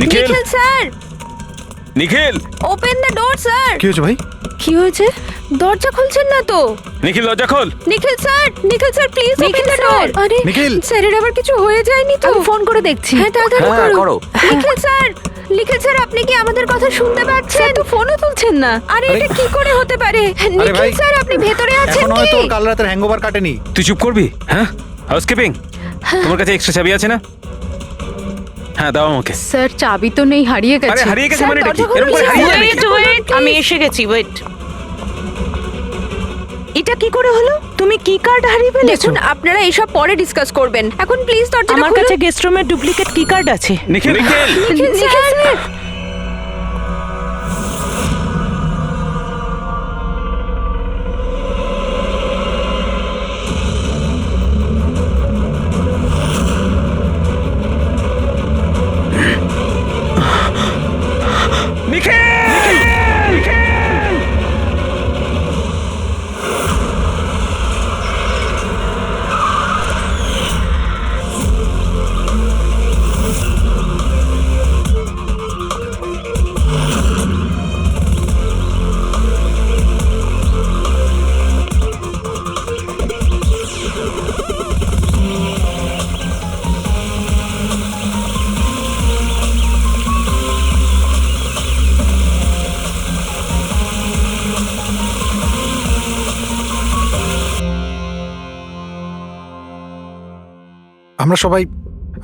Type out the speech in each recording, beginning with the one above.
Nikhil Nikhil sir, Nikhil open the door sir. কি হয়েছে ভাই? কি হয়েছে? দরজা খুলছেন না তো? নিখিল দরজা খোল। Nikhil sir please open the door. আরে নিখিল! স্যারের আবার কিছু হয়ে যায়নি তো? আমি ফোন করে দেখছি। হ্যাঁ তাড়াতাড়ি করো। নিখিল স্যার আপনি কি আমাদের কথা শুনতে পাচ্ছেন? তো ফোনও তুলছেন না। আরে এটা কি করে হতে পারে? নিখিল ভাই, স্যার আপনি ভেতরে আছেন এখন কি? হয়তো ওর কাল রাতের হ্যাংওভার কাটেনি। তুই চুপ করবি? হ্যাঁ, হাউসকিপিং, তোমার কাছে এক্সট্রা চাবি আছে না? হ্যাঁ দাও আমাকে। স্যার চাবি তো নেই, হারিয়ে আরে গেছে। হারিয়ে গেছে স্যার, মানে এটা কি? দরজা খুলুন, এরকম করে স্যার। হারিয়ে যাবে নাকি? ওয়েট, আমি এসে গেছি। ওয়েট, এটা কি করে হলো? তুমি কি কার্ড হারিয়ে ফেলেছো? দেখুন আপনারা এসব পরে ডিসকাস করবেন, এখন প্লিজ দরজাটা আমার খুলুন। কাছে গেস্ট রুমের ডুপ্লিকেট কি কার্ড আছে। নিখিল নিখিল নিখিল স্যার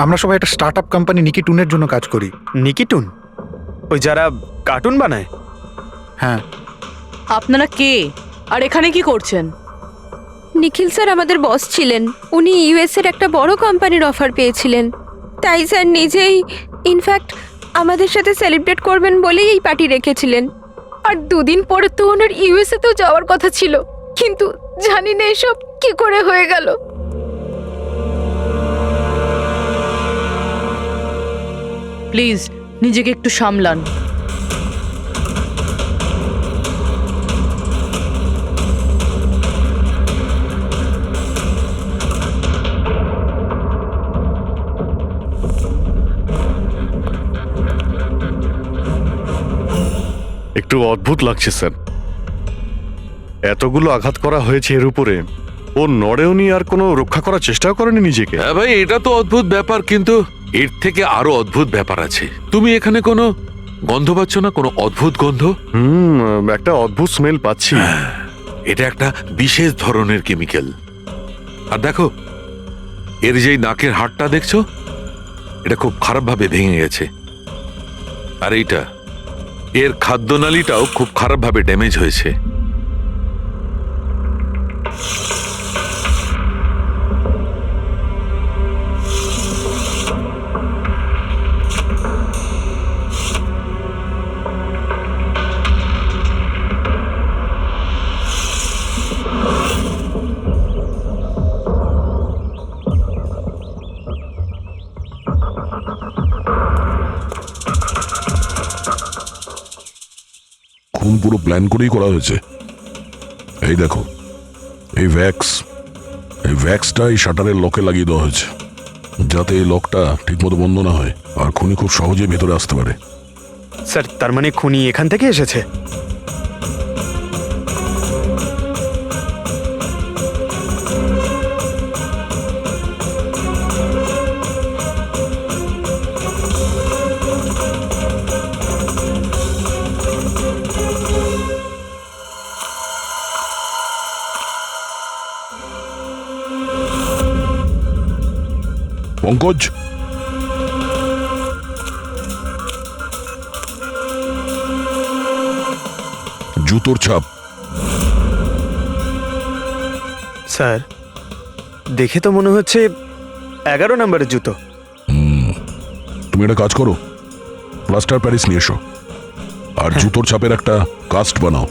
আমরা সবাই একটা স্টার্টআপ কোম্পানি নিকিটুনের জন্য কাজ করি। নিকিটুন? ওই যারা কার্টুন বানায়? হ্যাঁ। আপনারা কে আর এখানে কি করছেন? নিখিল স্যার আমাদের বস ছিলেন, উনি ইউএস এর একটা বড় কোম্পানির অফার পেয়েছিলেন, তাই স্যার নিজেই ইনফ্যাক্ট আমাদের সাথে সেলিব্রেট করবেন বলেই এই পার্টি রেখেছিলেন। আর দুদিন পরে তো ওনার ইউএসএ তেও যাওয়ার কথা ছিল, কিন্তু জানি না এসব কি করে হয়ে গেল। প্লিজ নিজেকে একটু সামলান। একটু অদ্ভুত লাগছে স্যার, এতগুলো আঘাত করা হয়েছে এর উপরে, ও নড়েওনি আর কোনো রক্ষা করার চেষ্টাও করেনি নিজেকে। হ্যাঁ ভাই, এটা তো অদ্ভুত ব্যাপার, কিন্তু এর থেকে আরো অদ্ভুত ব্যাপার আছে। তুমি এখানে কোনো গন্ধ পাচ্ছ না? কোনো অদ্ভুত গন্ধ? একটা অদ্ভুত স্মেল পাচ্ছি। এটা একটা বিশেষ ধরনের কেমিক্যাল। আর দেখো, এর যেই নাকের হাড়টা দেখছো, এটা খুব খারাপভাবে ভেঙে গেছে। আর এইটা, এর খাদ্যনালীটাও খুব খারাপভাবে ড্যামেজ হয়েছে। খুন পুরো প্ল্যান করেই করা হয়েছে। এই দেখো, এই ভ্যাক্সটা এই শাটারের লকে লাগিয়ে দেওয়া হয়েছে, যাতে এই লকটা ঠিকমতো বন্ধ না হয় আর খুনি খুব সহজে ভেতরে আসতে পারে। স্যার, তার মানে খুনি এখান থেকে এসেছে? পঙ্কজ, জুতোর ছাপ। স্যার, দেখে তো মনে হচ্ছে 11 নম্বরের জুতো। তুমি একটা কাজ করো, প্লাস্টার প্যারিস নিয়ে এসো আর জুতোর ছাপের একটা কাস্ট বানাও।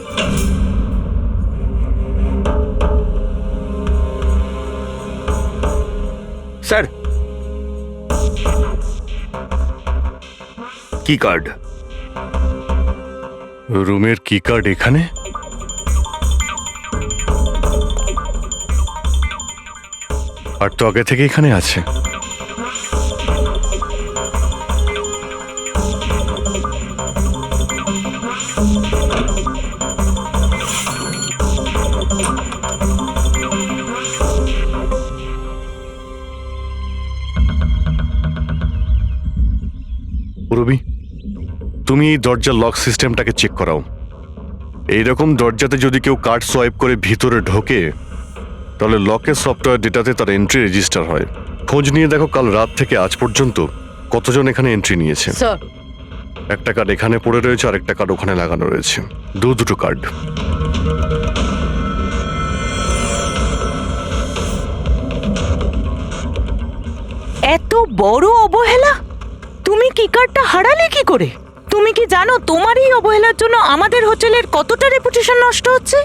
স্যার, কি কার্ড? রুমের কি কার্ড এখানে? আর তো আগে থেকে এখানে আছে। রবি, তুমি এই দরজার লক সিস্টেমটাকে চেক করাও। এইরকম দরজাতে যদি কেউ কার্ড সোয়াইপ করে ভিতরে ঢোকে, তাহলে লকের সফটওয়্যার ডেটাতে তার এন্ট্রি রেজিস্টার হয়। খোঁজ নিয়ে দেখো কাল রাত থেকে আজ পর্যন্ত কতজন এখানে এন্ট্রি নিয়েছে। স্যার একটা কার্ড এখানে পড়ে রয়েছে আর একটা কার্ড ওখানে লাগানো রয়েছে, দুটো কার্ড। এত বড় অবহেলা! তুমি কি কার্ডটা হারালে কি করে? তুমি কি জানো তোমার এই অবহেলার জন্য আমাদের হোটেলের কতটা রেপুটেশন নষ্ট হচ্ছে?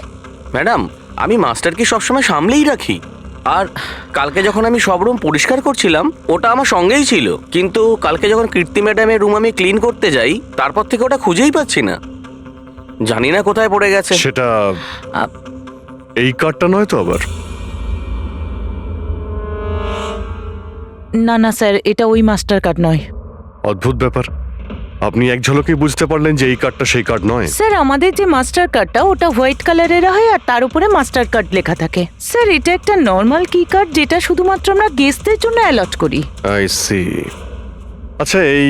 ম্যাডাম, আমি মাস্টারকে সবসময় সামলেই রাখি। আর কালকে যখন আমি সব রুম পরিষ্কার করছিলাম, ওটা আমার সঙ্গেই ছিল। কিন্তু কালকে যখন কীর্তি ম্যাডামের রুম আমি ক্লিন করতে যাই, তারপর থেকে ওটা খুঁজেই পাচ্ছি না। জানি না কোথায় পড়ে গেছে। সেটা এই কার্ডটা নয় তো আবার? না না স্যার, এটা ওই মাস্টার কার্ড নয়। অদ্ভুত ব্যাপার, আপনি এক ঝলকেই বুঝতে পারলেন যে এই কার্ডটা সেই কার্ড নয়। স্যার, আমাদের যে মাস্টার কার্ডটা ওটা হোয়াইট কালারের হয় আর তার উপরে মাস্টার কার্ড লেখা থাকে। স্যার, এটা একটা নর্মাল কি কার্ড যেটা শুধুমাত্র আমরা গেস্টদের জন্য অ্যালট করি। I see. আচ্ছা, এই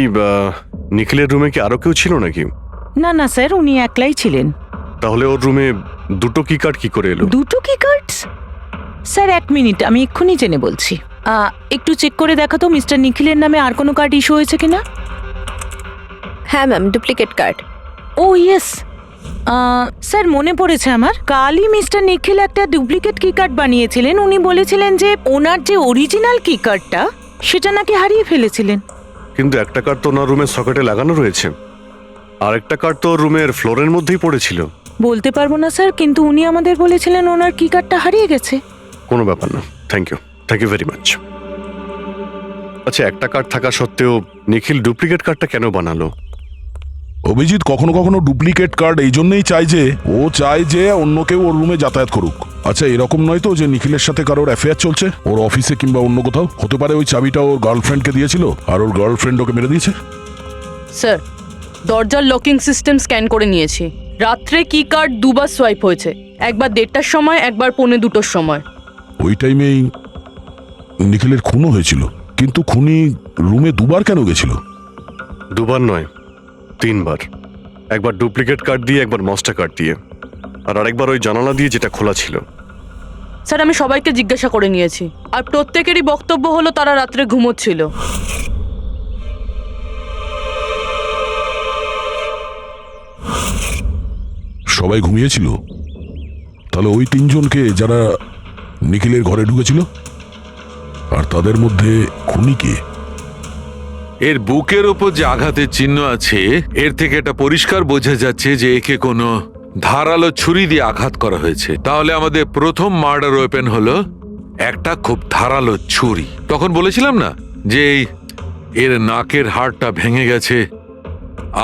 নিখিলের রুমে কি আরো কেউ ছিল নাকি? না না স্যার, উনি একলাই ছিলেন। তাহলে ওর রুমে দুটো কি কার্ড কি করে এলো? দুটো কি কার্ডস? স্যার 1 মিনিট, আমি এক্ষুনি জেনে বলছি। একটু চেক করে দেখা তো মিস্টার নিখিলের নামে আর কোনো কার্ড ইস্যু হয়েছে কিনা। হ্যাঁ ম্যাম, ডুপ্লিকেট কার্ড। ও ইয়েস, স্যার মনে পড়েছে আমার। কালই মিস্টার নিখিল একটা ডুপ্লিকেট কি কার্ড বানিয়েছিলেন। উনি বলেছিলেন যে ওনার যে অরিজিনাল কি কার্ডটা সেটা নাকি হারিয়ে ফেলেছিলেন। কিন্তু একটা কার্ড তো ওনার রুমের সকেটে লাগানো রয়েছে, আর একটা কার্ড তো রুমের ফ্লোরের মধ্যেই পড়েছিল। বলতে পারবো না স্যার, কিন্তু উনি আমাদের বলেছিলেন ওনার কি কার্ডটা হারিয়ে গেছে। কোনো ব্যাপার না, থ্যাংক ইউ ভেরি মাচ। আচ্ছা, একটা কার্ড থাকা সত্ত্বেও নিখিল ডুপ্লিকেট কার্ডটা কেন বানালো? অভিজিৎ কখনো কখনো ডুপ্লিকেট কার্ড এই জন্যই চায় যে ও চায় যে অন্য কেউ ওর রুমে যাতায়াত করুক। আচ্ছা, এরকম নয় তো যে নিখিলের সাথে কারোর অ্যাফেয়ার চলছে ওর অফিসে কিংবা অন্য কোথাও? হতে পারে ওই চাবিটা ওর গার্লফ্রেন্ডকে দিয়েছিল আর ওর গার্লফ্রেন্ড ওকে মেরে দিয়েছে। স্যার, দরজার লকিং সিস্টেম স্ক্যান করে নিয়েছি। রাত্রে কি কার্ড দুবার সোয়াইপ হয়েছে, একবার 1:30টার সময়, একবার 1:45-টোর সময়। ওই টাইমেই নিখিলের খুনও হয়েছিল, কিন্তু খুনি রুমে দুবার কেন গেছিল? দুবার নয়, 3 বার। একবার ডুপ্লিকেট কার্ড দিয়ে, একবার মাস্টার কার্ড দিয়ে, আর আরেকবার ওই জানালা দিয়ে যেটা খোলা ছিল। স্যার, আমি সবাইকে জিজ্ঞাসা করে নিয়েছি, আর প্রত্যেকেরই বক্তব্য হলো তারা রাত্রে ঘুমোচ্ছিল। সবাই ঘুমিয়েছিল? তাহলে ওই 3 জনকে যারা নিখিলের ঘরে ঢুকেছিল, আর তাদের মধ্যে খুনি কে? এর বুকের ওপর যে আঘাতের চিহ্ন আছে, এর থেকে এটা পরিষ্কার বোঝা যাচ্ছে যে একে কোনো ধারালো ছুরি দিয়ে আঘাত করা হয়েছে। তাহলে আমাদের প্রথম মার্ডার ওয়েপেন হলো একটা খুব ধারালো ছুরি। তখন বলেছিলাম না যে এর নাকের হাড়টা ভেঙে গেছে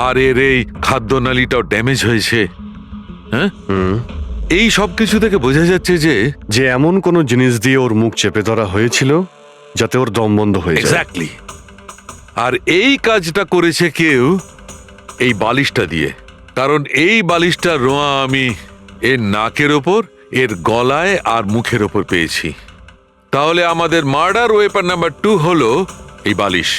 আর এর এই খাদ্যনালীটাও ড্যামেজ হয়েছে। হ্যাঁ, এই সব কিছু থেকে বোঝা যাচ্ছে যে এমন কোনো জিনিস দিয়ে ওর মুখ চেপে ধরা হয়েছিল যাতে ওর দম বন্ধ হয়ে যায়। এক্স্যাক্টলি। আর এই কাজটা করেছে কেউ এই বালিশটা দিয়ে, কারণ এই বালিশটার রোঁয়া আমি এর নাকের ওপর, এর গলায় আর মুখের ওপর পেয়েছি। তাহলে আমাদের মার্ডার ওয়েপন নাম্বার 2 হলো এই বালিশ।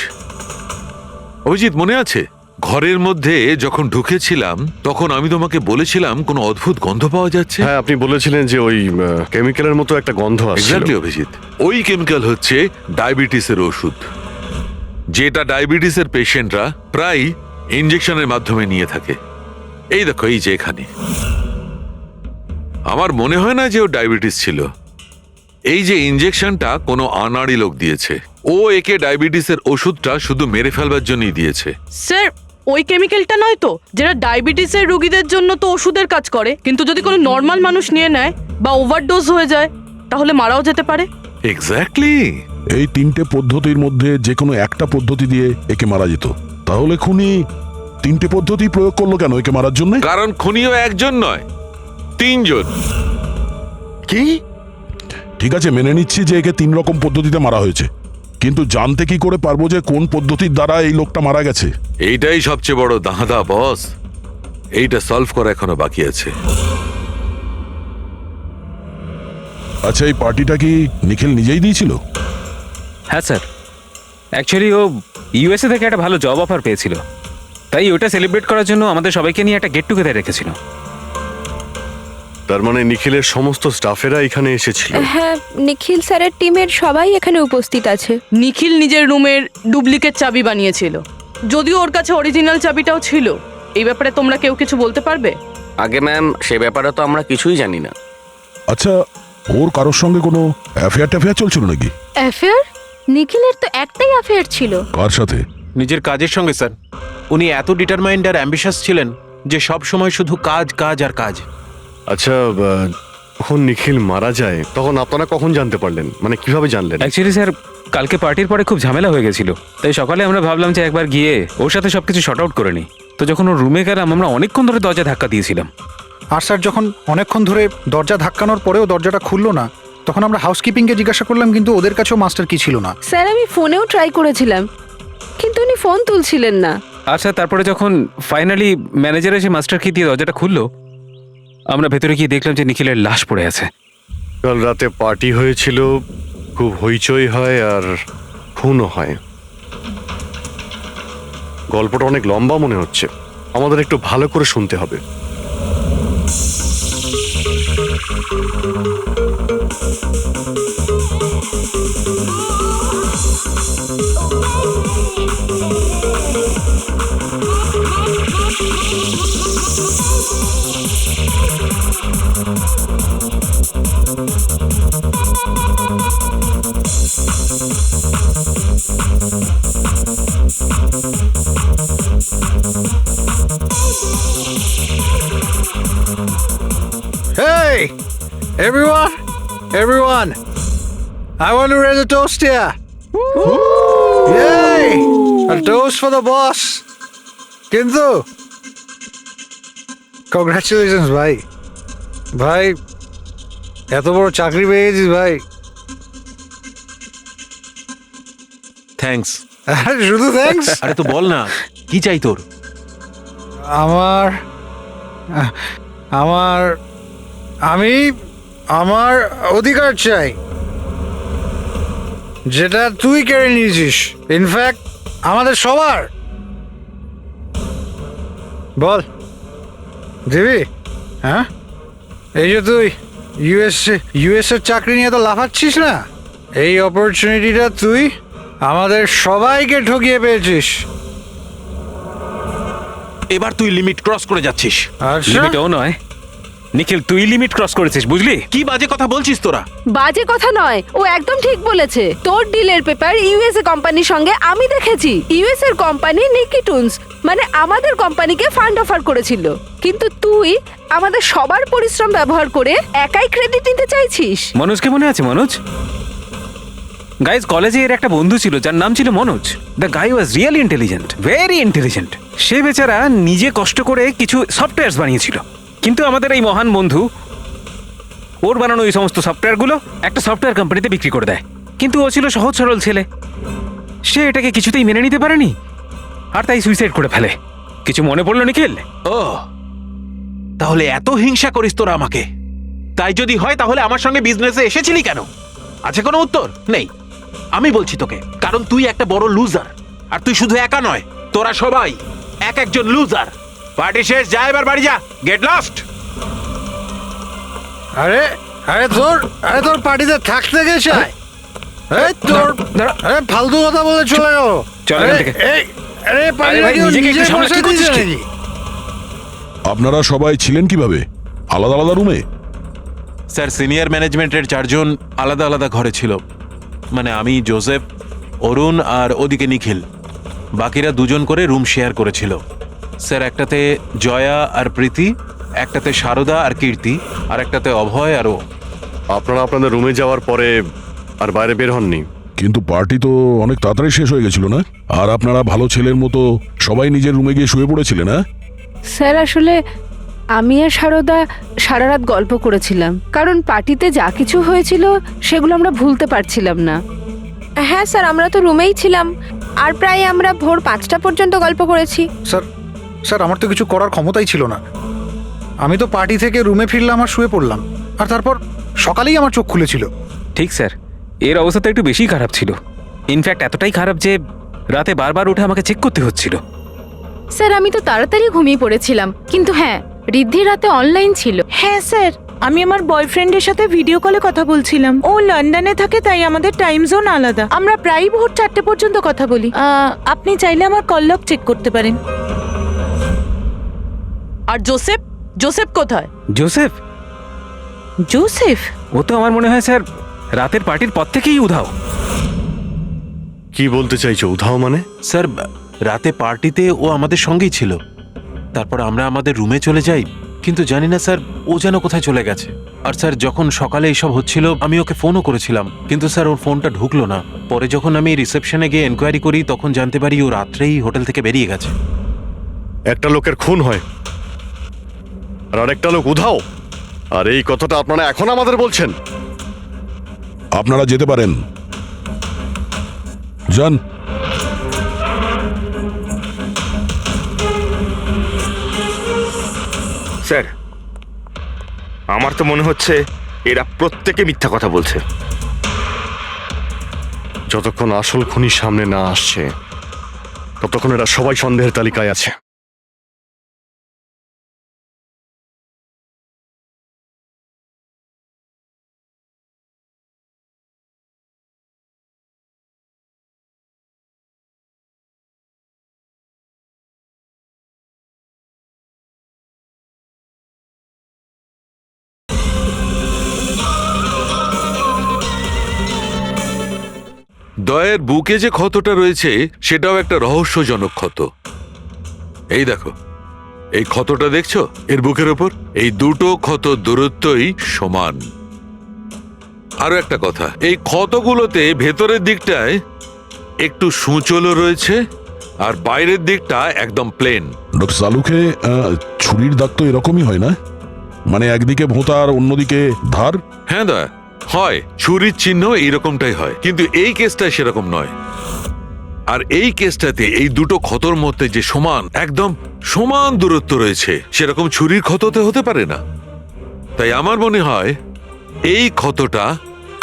অভিজিৎ, মনে আছে ঘরের মধ্যে যখন ঢুকেছিলাম তখন আমি তোমাকে বলেছিলাম কোনো অদ্ভুত গন্ধ পাওয়া যাচ্ছে? হ্যাঁ, আপনি বলেছিলেন যে ওই কেমিক্যালের মতো একটা গন্ধ আসছিল। এক্স্যাক্টলি অভিজিৎ, ওই কেমিক্যাল হচ্ছে ডায়াবেটিসের ওষুধ, যেটা ডায়াবেটিসের পেশেন্টরা প্রায় ইনজেকশনের মাধ্যমে নিয়ে থাকে। এই দেখো, এই যে এখানে। আমার মনে হয় না যে ও ডায়াবেটিস ছিল। এই যে ইনজেকশনটা কোনো আনাড়ি লোক দিয়েছে। ও একে ডায়াবেটিসের ওষুধটা শুধু মেরে ফেলবার জন্যই দিয়েছে। স্যার, ওই কেমিক্যালটা নয় তো যেটা ডায়াবেটিসের রোগীদের জন্য তো ওষুধের কাজ করে, কিন্তু যদি কোনো নর্মাল মানুষ নিয়ে নেয় বা ওভারডোজ হয়ে যায় তাহলে মারাও যেতে পারে। এক্স্যাক্টলি। এই 3টে পদ্ধতির মধ্যে যে কোনো একটা পদ্ধতি দিয়ে একে মারা যেত। তাহলে খুনি 3টে পদ্ধতি প্রয়োগ করলো কেন একে মারার জন্য? কারণ খুনিও একজন নয়, 3 জন। কি? ঠিক আছে, মেনে নিচ্ছি যে একে 3 রকম পদ্ধতিতে মারা হয়েছে, কিন্তু জানতে কি করে পারবো যে কোন পদ্ধতির দ্বারা এই লোকটা মারা গেছে? এইটাই সবচেয়ে বড় দাঁদা বস, এইটা সলভ করা এখনো বাকি আছে। আচ্ছা, এই পার্টিটা কি নিখিল নিজেই দিয়েছিল? হ্যাঁ স্যার, অ্যাকচুয়ালি ও ইউএসএ থেকে একটা ভালো জব অফার পেয়েছিল, তাই ওটা সেলিব্রেট করার জন্য আমাদের সবাইকে নিয়ে একটা গেট টুগেদার রেখেছিল। তার মানে নিখিলের সমস্ত স্টাফেরা এখানে এসেছিল। হ্যাঁ, নিখিল স্যারের টিমের সবাই এখানে উপস্থিত আছে। নিখিল নিজের রুমের ডুপ্লিকেট চাবি বানিয়েছিল, যদিও ওর কাছে অরিজিনাল চাবিটাও ছিল। এই ব্যাপারে তোমরা কেউ কিছু বলতে পারবে? আগে ম্যাম, সে ব্যাপারে তো আমরা কিছুই জানি না। আচ্ছা, ওর কারোর সঙ্গে কোনো অ্যাফেয়ার চলছিল নাকি? অ্যাফেয়ার? নিখিলের তো একটাই অ্যাফেয়ার ছিল। কার সাথে? নিজের কাজের সঙ্গে স্যার। উনি এত ডিটারমাইন্ড আর অ্যাম্বিশাস ছিলেন যে সব সময় শুধু কাজ কাজ আর কাজ। আচ্ছা, যখন নিখিল মারা যায় তখন আপনারা কখন জানতে পারলেন, মানে কিভাবে জানলেন? অ্যাকচুয়ালি স্যার, কালকে পার্টির পরে খুব ঝামেলা হয়ে গেছিল, তাই সকালে আমরা ভাবলাম যে একবার গিয়ে ওর সাথে সবকিছু শর্ট আউট করে নিই। তো যখন ওর রুমে গেলাম, আমরা অনেকক্ষণ ধরে দরজা ধাক্কা দিয়েছিলাম। আর স্যার যখন অনেকক্ষণ ধরে দরজা ধাক্কানোর পরেও দরজাটা খুললো না, তখন আমরা হাউসকিপিংকে জিজ্ঞাসা করলাম, কিন্তু ওদের কাছেও মাস্টার কি ছিল না। স্যার, আমি ফোনেও ট্রাই করেছিলাম, কিন্তু উনি ফোন তুলছিলেন না। আচ্ছা, তারপরে যখন ফাইনালি ম্যানেজার এসে মাস্টার কি দিয়ে দরজাটা খুললো, আমরা ভেতরে গিয়ে দেখলাম যে নিখিলের লাশ পড়ে আছে। কাল রাতে পার্টি হয়েছিল, খুব হইচই হয় আর খুনও হয়। গল্পটা অনেক লম্বা মনে হচ্ছে, আমাদের একটু ভালো করে শুনতে হবে। Hey, everyone, I want to raise a toast here. Yay! A toast for the boss. কিন্তু কংগ্রাচুলেশনস ভাই, এত বড় চাকরি পেয়ে গেছিস ভাই। থ্যাঙ্কস। শুধু থ্যাঙ্কস? আরে তো বল না, কি চাই তোর? আমার অধিকার চাই, যেটা তুই কেড়ে নিয়েছিস, ইনফ্যাক্ট আমাদের সবার। বল দিবি? হ্যাঁ, এই যে তুই ইউএস এর চাকরি নিয়ে তো লাফাচ্ছিস না, এই অপরচুনিটিটা তুই আমাদের সবাইকে ঠকিয়ে পেয়েছিস। এবার তুই লিমিট ক্রস করে যাচ্ছিস। আচ্ছা, লিমিটও নয় নিখিল, তুই লিমিট ক্রস করেছিস, বুঝলি? কি বাজে কথা বলছিস তোরা? বাজে কথা নয়, ও একদম ঠিক বলেছে। তোর ডিলের পেপার ইউএসএ কোম্পানির সঙ্গে আমি দেখেছি। ইউএস এর কোম্পানি নিকি টুনস, মানে আমাদের কোম্পানিকে ফান্ড অফার করেছিল, কিন্তু তুই আমাদের সবার পরিশ্রম ব্যবহার করে একাই ক্রেডিট নিতে চাইছিস। মনোজকে মনে আছে? মনোজ গাইজ, কলেজে এর একটা বন্ধু ছিল যার নাম ছিল Manoj. The guy was really intelligent, very intelligent. সে বেচারা নিজে কষ্ট করে কিছু সফটওয়্যার বানিয়েছিল, কিন্তু আমাদের এই মহান বন্ধু ওর বানানো এই সমস্ত সফটওয়্যারগুলো একটা সফটওয়্যার কোম্পানিতে বিক্রি করে দেয়। কিন্তু ও ছিল সহজ সরল ছেলে, সে এটাকে কিছুতেই মেনে নিতে পারেনি আর তাই সুইসাইড করে ফেলে। কিছু মনে পড়লো নিখিল? ও, তাহলে এত হিংসা করিস তোরা আমাকে? তাই যদি হয় তাহলে আমার সঙ্গে বিজনেসে এসেছিলি কেন? আছে কোনো উত্তর? নেই। আমি বলছি তোকে, কারণ তুই একটা বড় লুজার। আর তুই শুধু একা নয়, তোরা সবাই এক একজন লুজার। পার্টি শেষ, যা এবার বাড়ি যা, গেট লস্ট। আরে তোর পার্টিতে থাকতে গেছে, ফালতু কথা বলে চলে গেল। চল এখান থেকে। নিজেকে একটু সামলাতে করছিস কি? আপনারা সবাই ছিলেন কিভাবে আলাদা আলাদা রুমে? স্যার, সিনিয়র ম্যানেজমেন্টের 4 জন আলাদা আলাদা ঘরে ছিল, মানে আমি, জোসেফ, অরুণ আর ওদিকে নিখিল। বাকিরা 2 জন করে রুম শেয়ার করেছিল। স্যার, একটাতে জয়া আর প্রীতি, একটাতে শারদা আর কীর্তি, আর একটাতে অভয় আর ও। আপনারা আপনাদের রুমে যাওয়ার পরে আর বাইরে বের হননি? কিন্তু পার্টি তো অনেক তাড়াতাড়ি শেষ হয়ে গেছিল না? আর আপনারা ভালো ছেলের মতো সবাই নিজের রুমে গিয়ে শুয়ে পড়েছিলেন? না স্যার, আসলে আমি আর শারদা সারা রাত গল্প করেছিলাম, কারণ পার্টিতে যা কিছু হয়েছিল সেগুলো আমরা ভুলতে পারছিলাম না। হ্যাঁ স্যার, আমরা তো রুমেই ছিলাম আর প্রায় আমরা ভোর 5টা পর্যন্ত গল্প করেছি। স্যার আমার তো কিছু করার ক্ষমতাই ছিল না। আমি তো পার্টি থেকে রুমে ফিরলাম আর শুয়ে পড়লাম, আর তারপর সকালেই আমার চোখ খুলেছিল। ঠিক স্যার, এর অবস্থা একটু বেশি খারাপ ছিল। ইনফ্যাক্ট এতটাই খারাপ যে রাতে বারবার উঠে আমাকে চেক করতে হচ্ছিল। স্যার আমি তো তাড়াতাড়ি ঘুমিয়ে পড়েছিলাম, কিন্তু হ্যাঁ রিদ্ধি রাতে অনলাইন ছিল। হ্যাঁ স্যার, আমি আমার বয়ফ্রেন্ডের সাথে ভিডিও কলে কথা বলছিলাম। ও লন্ডনে থাকে, তাই আমাদের টাইম জোন আলাদা। আমরা প্রায় ভোর 4টে পর্যন্ত কথা বলি। আপনি চাইলে আমার কল লগ চেক করতে পারেন। আর জোসেফ, জোসেফ কোথায়? জোসেফ? জোসেফ? ও তো আমার মনে হয় স্যার রাতের পার্টির পর থেকেই উধাও। কি বলতে চাইছো উধাও মানে? স্যার রাতে পার্টিতে ও আমাদের সঙ্গেই ছিল, তারপর আমরা আমাদের রুমে চলে যাই, কিন্তু জানি না স্যার ও যেন কোথায় চলে গেছে। আর স্যার যখন সকালে এইসব হচ্ছিল আমি ওকে ফোনও করেছিলাম, কিন্তু স্যার ওর ফোনটা ঢুকলো না। পরে যখন আমি রিসেপশনে গিয়ে এনকোয়ারি করি তখন জানতে পারি ও রাত্রেই হোটেল থেকে বেরিয়ে গেছে। একটা লোকের খুন হয় আর আরেকটা লোক উধাও, আর এই কথাটা আপনারা এখন আমাদের বলছেন? আপনারা যেতে পারেন, যান। স্যার, আমার তো মনে হচ্ছে এরা প্রত্যেকে মিথ্যা কথা বলছে। যতক্ষণ আসল খুনি সামনে না আসছে ততক্ষণ এরা সবাই সন্দেহের তালিকায় আছে। দয়ের বুকে যে ক্ষতটা রয়েছে সেটাও একটা রহস্যজনক ক্ষত। এই দেখো, এই ক্ষতটা দেখছো এর বুকের ওপর? এই দুটো ক্ষতর দূরত্বই সমান। আরো একটা কথা, এই ক্ষতগুলোতে ভেতরের দিকটায় একটু সূচলও রয়েছে আর বাইরের দিকটা একদম প্লেন। ডক্টর সালুকে ছুরির দাগ তো এরকমই হয় না? মানে একদিকে ভোঁতা আর অন্যদিকে ধার? হ্যাঁ দয়া, হয় ছুরির চিহ্ন এইরকমটাই হয়, কিন্তু এই কেসটা সেরকম নয়। আর এই কেসটাতে এই দুটো ক্ষতর মধ্যে যে সমান, একদম সমান দূরত্ব রয়েছে, সেরকম ছুরির ক্ষততে হতে পারে না। তাই আমার মনে হয় এই ক্ষতটা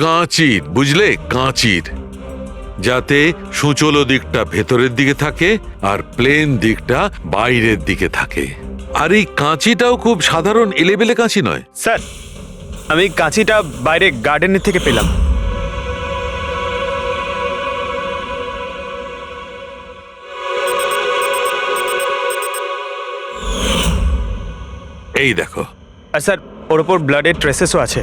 কাঁচির, বুঝলে, কাঁচির, যাতে সূচল দিকটা ভেতরের দিকে থাকে আর প্লেন দিকটা বাইরের দিকে থাকে। আর এই কাঁচিটাও খুব সাধারণ এলেবেলে কাঁচি নয়। স্যার, আমি কাঁচিটা বাইরে গার্ডেনের থেকে পেলাম। এই দেখো। আর স্যার, ওর ওপর ব্লাডের ট্রেসেসও আছে।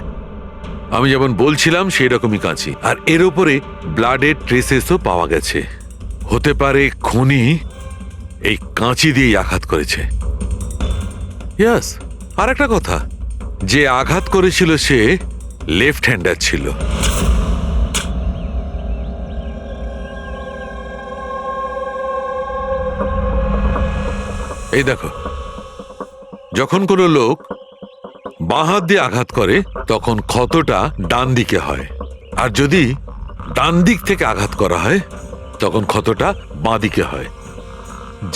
আমি যেমন বলছিলাম সেই রকমই কাঁচি, আর এর উপরে ব্লাডের ট্রেসেসও পাওয়া গেছে। হতে পারে খুনি এই কাঁচি দিয়েই আঘাত করেছে। ইয়াস, আর একটা কথা, যে আঘাত করেছিল সে লেফট হ্যান্ডার ছিল। এই দেখো, যখন কোনো লোক বাঁ হাত দিয়ে আঘাত করে তখন ক্ষতটা ডান দিকে হয়, আর যদি ডান দিক থেকে আঘাত করা হয় তখন ক্ষতটা বাঁ দিকে হয়।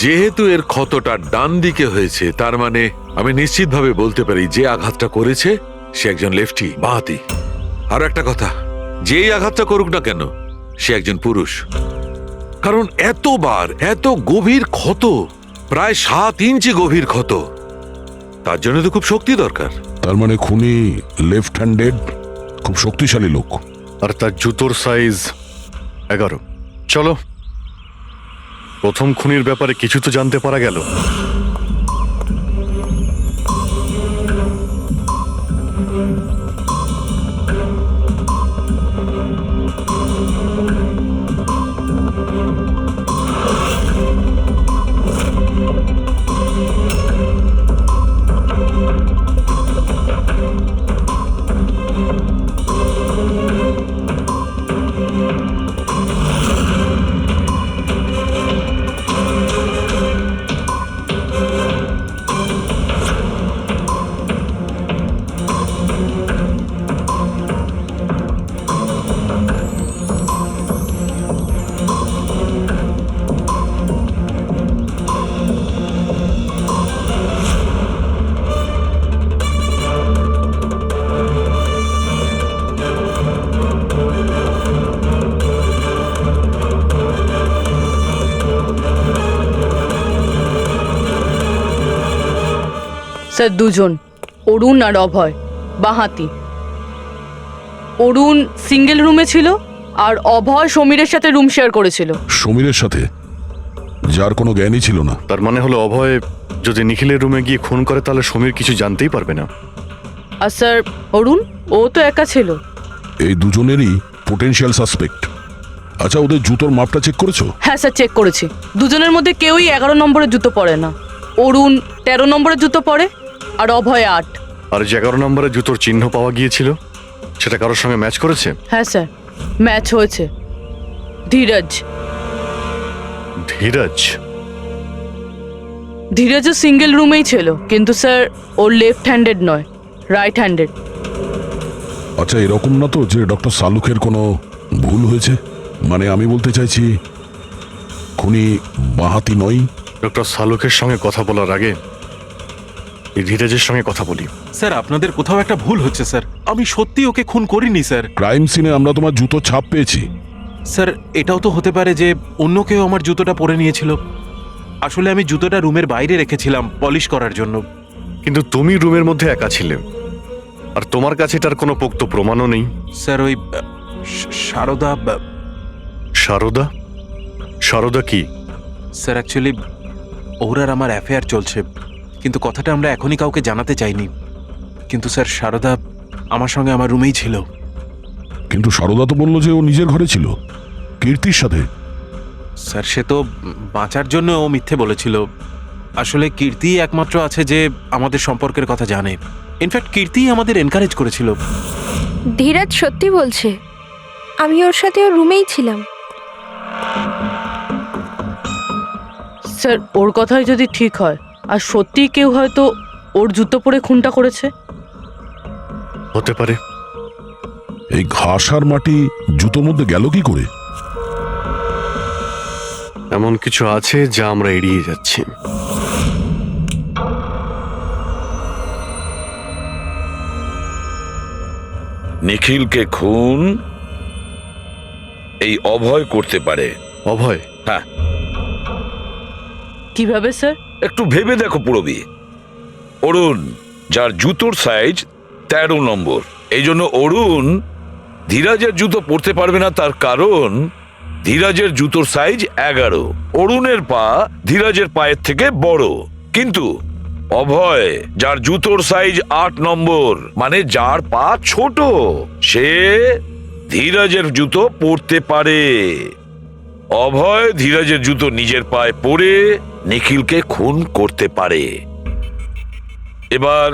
যেহেতু এর ক্ষতটা ডান দিকে হয়েছে, তার মানে আমি নিশ্চিতভাবে বলতে পারি যে আঘাতটা করেছে সে একজন লেফটি, বাঁহাতি। আর একটা কথা, যেই আঘাতটা করুক না কেন সে একজন পুরুষ, কারণ এতবার এত গভীর ক্ষত, প্রায় 7 ইঞ্চি গভীর ক্ষত, তার জন্য তো খুব শক্তি দরকার। তার মানে খুনি লেফট হ্যান্ডেড, খুব শক্তিশালী লোক। আর তার জুতোর সাইজ 11। চলো, প্রথম খুনির ব্যাপারে কিছু তো জানতে পারা গেল। স্যার দুজন, অরুণ আর অভয়, বাঁহাতি। অরুণ সিঙ্গেল রুমে ছিল আর অভয় সমীরের সাথে রুম শেয়ার করেছিল। সমীরের সাথে, যার কোনো জ্ঞানই ছিল না। তার মানে হলো অভয় যদি নিখিলের রুমে গিয়ে খুন করে তাহলে সমীর কিছু জানতেই পারবে না। আর স্যার অরুণ, ও তো একা ছিল। এই দুজনেরই পোটেনশিয়াল সাসপেক্ট। আচ্ছা, ওদের জুতোর মাপটা চেক করেছো? হ্যাঁ স্যার, চেক করেছি। দুজনের মধ্যে কেউই 11 নম্বরের জুতো পরে না। অরুণ 13 নম্বরের জুতো পরে আর অভয় 8। আর যে 11 নম্বরের জুতোর চিহ্ন পাওয়া গিয়েছিল সেটা কারোর সঙ্গে ম্যাচ করেছে? হ্যাঁ স্যার, ম্যাচ হয়েছে। ধীরজ। ধীরজ? ধীরজও সিঙ্গেল রুমেই ছিল, কিন্তু স্যার ওর লেফট হ্যান্ডেড নয়, রাইট হ্যান্ডেড। আচ্ছা, এরকম না তো যে ডক্টর সালুকের কোনো ভুল হয়েছে? মানে আমি বলতে চাইছি খুনি বাঁহাতি নয়। ডক্টর সালুকের সঙ্গে কথা বলার আগে এই ধীরজের সঙ্গে কথা বলি। স্যার, আপনাদের কোথাও একটা ভুল হচ্ছে স্যার। আমি সত্যি ওকে খুন করিনি স্যার। ক্রাইম সিনে আমরা তোমার জুতো ছাপ পেয়েছি। স্যার, এটাও তো হতে পারে যে অন্য কেউ আমার জুতোটা পরে নিয়েছিল। আসলে আমি জুতোটা রুমের বাইরে রেখেছিলাম পলিশ করার জন্য। কিন্তু তুমি রুমের মধ্যে একা ছিলে আর তোমার কাছে তার কোনো পোক্ত প্রমাণও নেই। স্যার, ওই সারদা। সারদা? সারদা কি? স্যার, অ্যাকচুয়ালি ওর আর আমার অ্যাফেয়ার চলছে, কিন্তু কথাটা আমরা এখনই কাউকে জানাতে চাইনি। কিন্তু স্যার, সারদা আমার সঙ্গে আমার রুমেই ছিল। কিন্তু সারদা তো বললো যে ও নিজের ঘরে ছিল কীর্তির সাথে। স্যার, সে তো বাঁচার জন্য ও মিথ্যে বলেছিল। আসলে কীর্তি একমাত্র আছে যে আমাদের সম্পর্কের কথা জানে। ইনফ্যাক্ট কীর্তি আমাদের এনকারেজ করেছিল। ধীরাজ সত্যি বলছে, আমি ওর সাথে ওর রুমেই ছিলাম। স্যার, ওর কথাই যদি ঠিক হয় আর সত্যিই কেউ হয়তো ওর জুতো পরে খুনটা করেছে। হতে পারে। এই ঘাস আর মাটি জুতোর মধ্যে গেল কি করে? এমন কিছু আছে যা আমরা এড়িয়ে যাচ্ছি। নিখিলকে খুন এই অভয় করতে পারে। অভয়? হ্যাঁ। কিভাবে স্যার? একটু ভেবে দেখো পুরবি। অরুণ, যার জুতোর সাইজ 13 নম্বর, এই জন্য অরুণ ধীরাজের জুতো পরতে পারবে না। তার কারণ ধীরাজের জুতোর সাইজ 11। অরুণের পা ধীরাজের পায়ের থেকে বড়। কিন্তু অভয়, যার জুতোর সাইজ 8 নম্বর, মানে যার পা ছোট, সে ধীরাজের জুতো পরতে পারে। অভয় ধীরাজের জুতো নিজের পায়ে পরে নিখিলকে খুন করতে পারে। এবার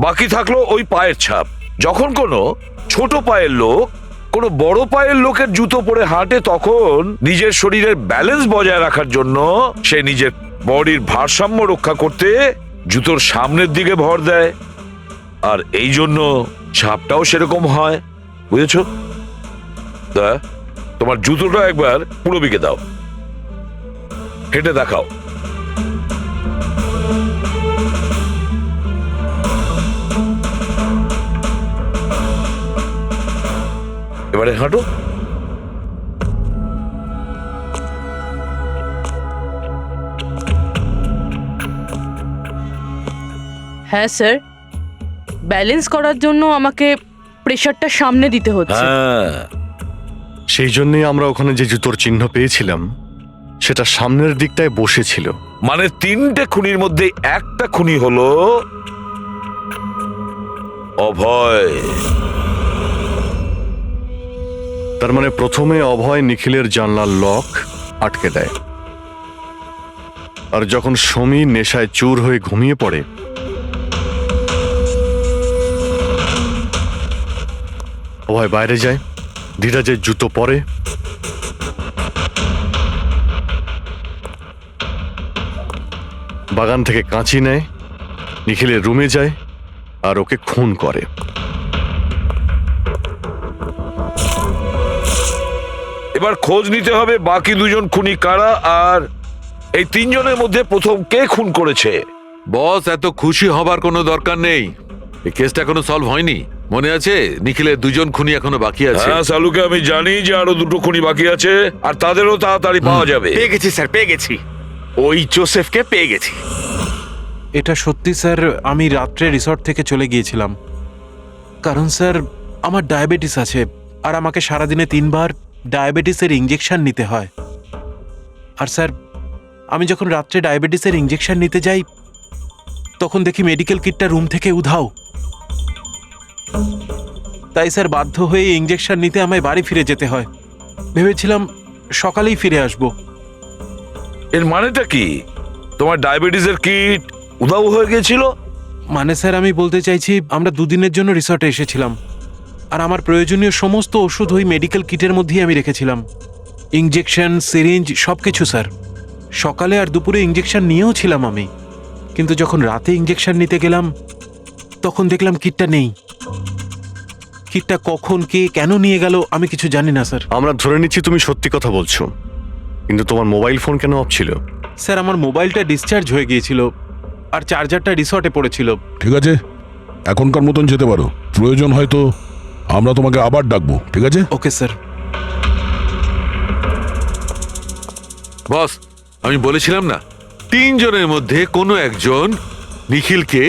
বাকি থাকলো ওই পায়ের ছাপ। যখন কোনো ছোট পায়ের লোক কোনো বড় পায়ের লোকের জুতো পরে হাঁটে, তখন নিজের শরীরের ব্যালেন্স বজায় রাখার জন্য সে নিজের বডির ভারসাম্য রক্ষা করতে জুতোর সামনের দিকে ভর দেয়। আর এই জন্য ছাপটাও সেরকম হয়। বুঝেছ? তোমার জুতোটা একবার পুরবিকে দাও, হেঁটে দেখাও। এবারে হাঁটো। হ্যাঁ স্যার, ব্যালেন্স করার জন্য আমাকে প্রেশারটা সামনে দিতে হচ্ছে। হ্যাঁ, সেই জন্যই আমরা ওখানে যে জুতোর চিহ্ন পেয়েছিলাম সেটা সামনের দিকটায় বসেছিল। মানে 3টে খুনির মধ্যে একটা খুনি হলো অভয়। তার মানে প্রথমে অভয় নিখিলের জানলার লক আটকে দেয়, আর যখন সমীর নেশায় চুর হয়ে ঘুমিয়ে পড়ে, অভয় বাইরে যায়, ধীরাজের জুতো পরে, বাগান থেকে কাঁচি নেয়, নিখিলের রুমে যায় আর ওকে খুন করে। এবার খোঁজ নিতে হবে বাকি 2জন খুনি কারা, আর এই 3 জনের মধ্যে প্রথম কে খুন করেছে। বস, এত খুশি হবার কোনো দরকার নেই। এই কেসটা এখনো সলভ হয়নি। মনে আছে নিখিলের 2জন খুনি এখনো বাকি আছে। হ্যাঁ সালুকে আমি জানি যে আরো 2টো খুনি বাকি আছে, আর তাদেরও তাড়াতাড়ি পাওয়া যাবে। পেয়ে গেছি স্যার, পেয়ে গেছি। ওই জোসেফকে পেয়ে গেছি। এটা সত্যি স্যার, আমি রাত্রে রিসর্ট থেকে চলে গিয়েছিলাম। কারণ স্যার আমার ডায়াবেটিস আছে, আর আমাকে সারাদিনে 3 বার ডায়াবেটিসের ইঞ্জেকশন নিতে হয়। আর স্যার আমি যখন রাত্রে ডায়াবেটিসের ইঞ্জেকশন নিতে যাই তখন দেখি মেডিকেল কিটটা রুম থেকে উধাও। তাই স্যার বাধ্য হয়ে ইঞ্জেকশন নিতে আমায় বাড়ি ফিরে যেতে হয়। ভেবেছিলাম সকালেই ফিরে আসব। এর মানেটা কি? তোমার ডায়াবেটিসের কিট উধাও হয়ে গিয়েছিল? মানে স্যার আমি বলতে চাইছি, আমরা 2 দিনের জন্য রিসর্টে এসেছিলাম, আর আমার প্রয়োজনীয় সমস্ত ওষুধ ওই মেডিকেল কিটের মধ্যেই আমি রেখেছিলাম। ইঞ্জেকশন, সিরিঞ্জ সব কিছু স্যার। সকালে আর দুপুরে ইঞ্জেকশন নিয়েও ছিলাম আমি, কিন্তু যখন রাতে ইঞ্জেকশন নিতে গেলাম তখন দেখলাম কিটটা নেই। কিটটা কখন কে কেন নিয়ে গেল আমি কিছু জানি না স্যার। আমরা ধরে নিচ্ছি তুমি সত্যি কথা বলছো, কিন্তু তোমার মোবাইল ফোন কেন অফ ছিল? স্যার আমার মোবাইলটা ডিসচার্জ হয়ে গিয়েছিল, আর চার্জারটা রিসর্টে পড়েছিল। ঠিক আছে, এখনকার মতন যেতে পারো। প্রয়োজন হয়তো আমরা তোমাকে আবার ডাকবো, ঠিক আছে? Okay sir. বস, আমি বলেছিলাম না 3 জনের মধ্যে কোনো একজন নিখিলকে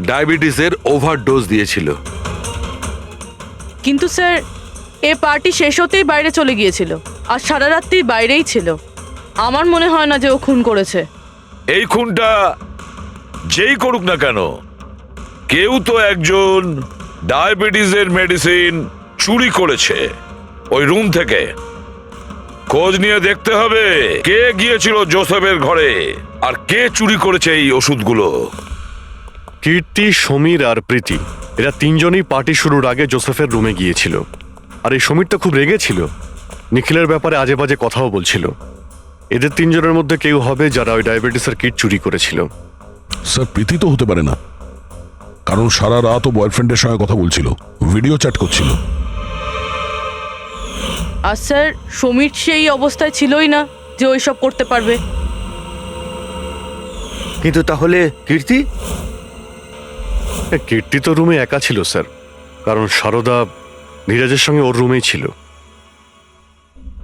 ডায়াবেটিসের ওভারডোজ দিয়েছিল। কিন্তু স্যার এ পার্টি শেষ হতেই বাইরে চলে গিয়েছিল, আর সারা রাত্রি বাইরেই ছিল। আমার মনে হয় না যে ও খুন করেছে। এই খুনটা যেই করুক না কেন, কেউ তো একজন ডায়াবেটিসের মেডিসিন চুরি করেছে ওই রুম থেকে। খোঁজ নিয়ে দেখতে হবে কে গিয়েছিল জোসেফের ঘরে আর কে চুরি করেছে এই ওষুধগুলো। কীর্তি, সমীর আর প্রীতি এরা 3 জনই পার্টি শুরুর আগে জোসেফের রুমে গিয়েছিল। আর এই সমীরটা খুব রেগেছিল, নিখিলের ব্যাপারে আজে বাজে কথাও বলছিল। এদের 3 জনের মধ্যে কেউ হবে যারা ওই ডায়াবেটিসের কিট চুরি করেছিল। স্যার, প্রীতি তো হতে পারে না, কারণ সারা রাত ও বয়ফ্রেন্ডের সঙ্গে কথা বলছিল, ভিডিও চ্যাট করছিল। আর স্যার সমীর সেই অবস্থায় ছিলই না যে ওইসব করতে পারবে। কিন্তু তাহলে কীর্তি? কীর্তি তো রুমে একা ছিল স্যার, কারণ সারদা ধীরাজের সঙ্গে ওর রুমেই ছিল।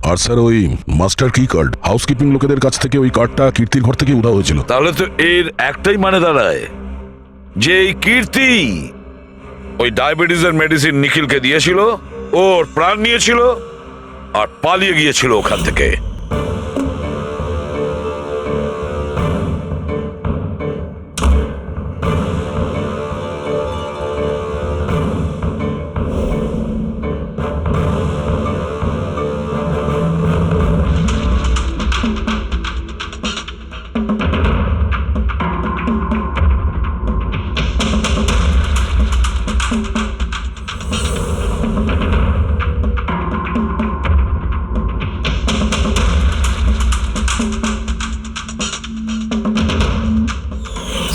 আর স্যার ওই মাস্টার কি কার্ড, হাউসকিপিং লোকেদের কাছ থেকে ওই কার্ডটা কীর্তির ঘর থেকে উধাও হয়েছিল। তাহলে তো এর একটাই মানে দাঁড়ায় যে এই কীর্তি ওই ডায়াবেটিসের মেডিসিন নিখিলকে দিয়েছিল, ওর প্রাণ নিয়েছিল আর পালিয়ে গিয়েছিল ওখান থেকে।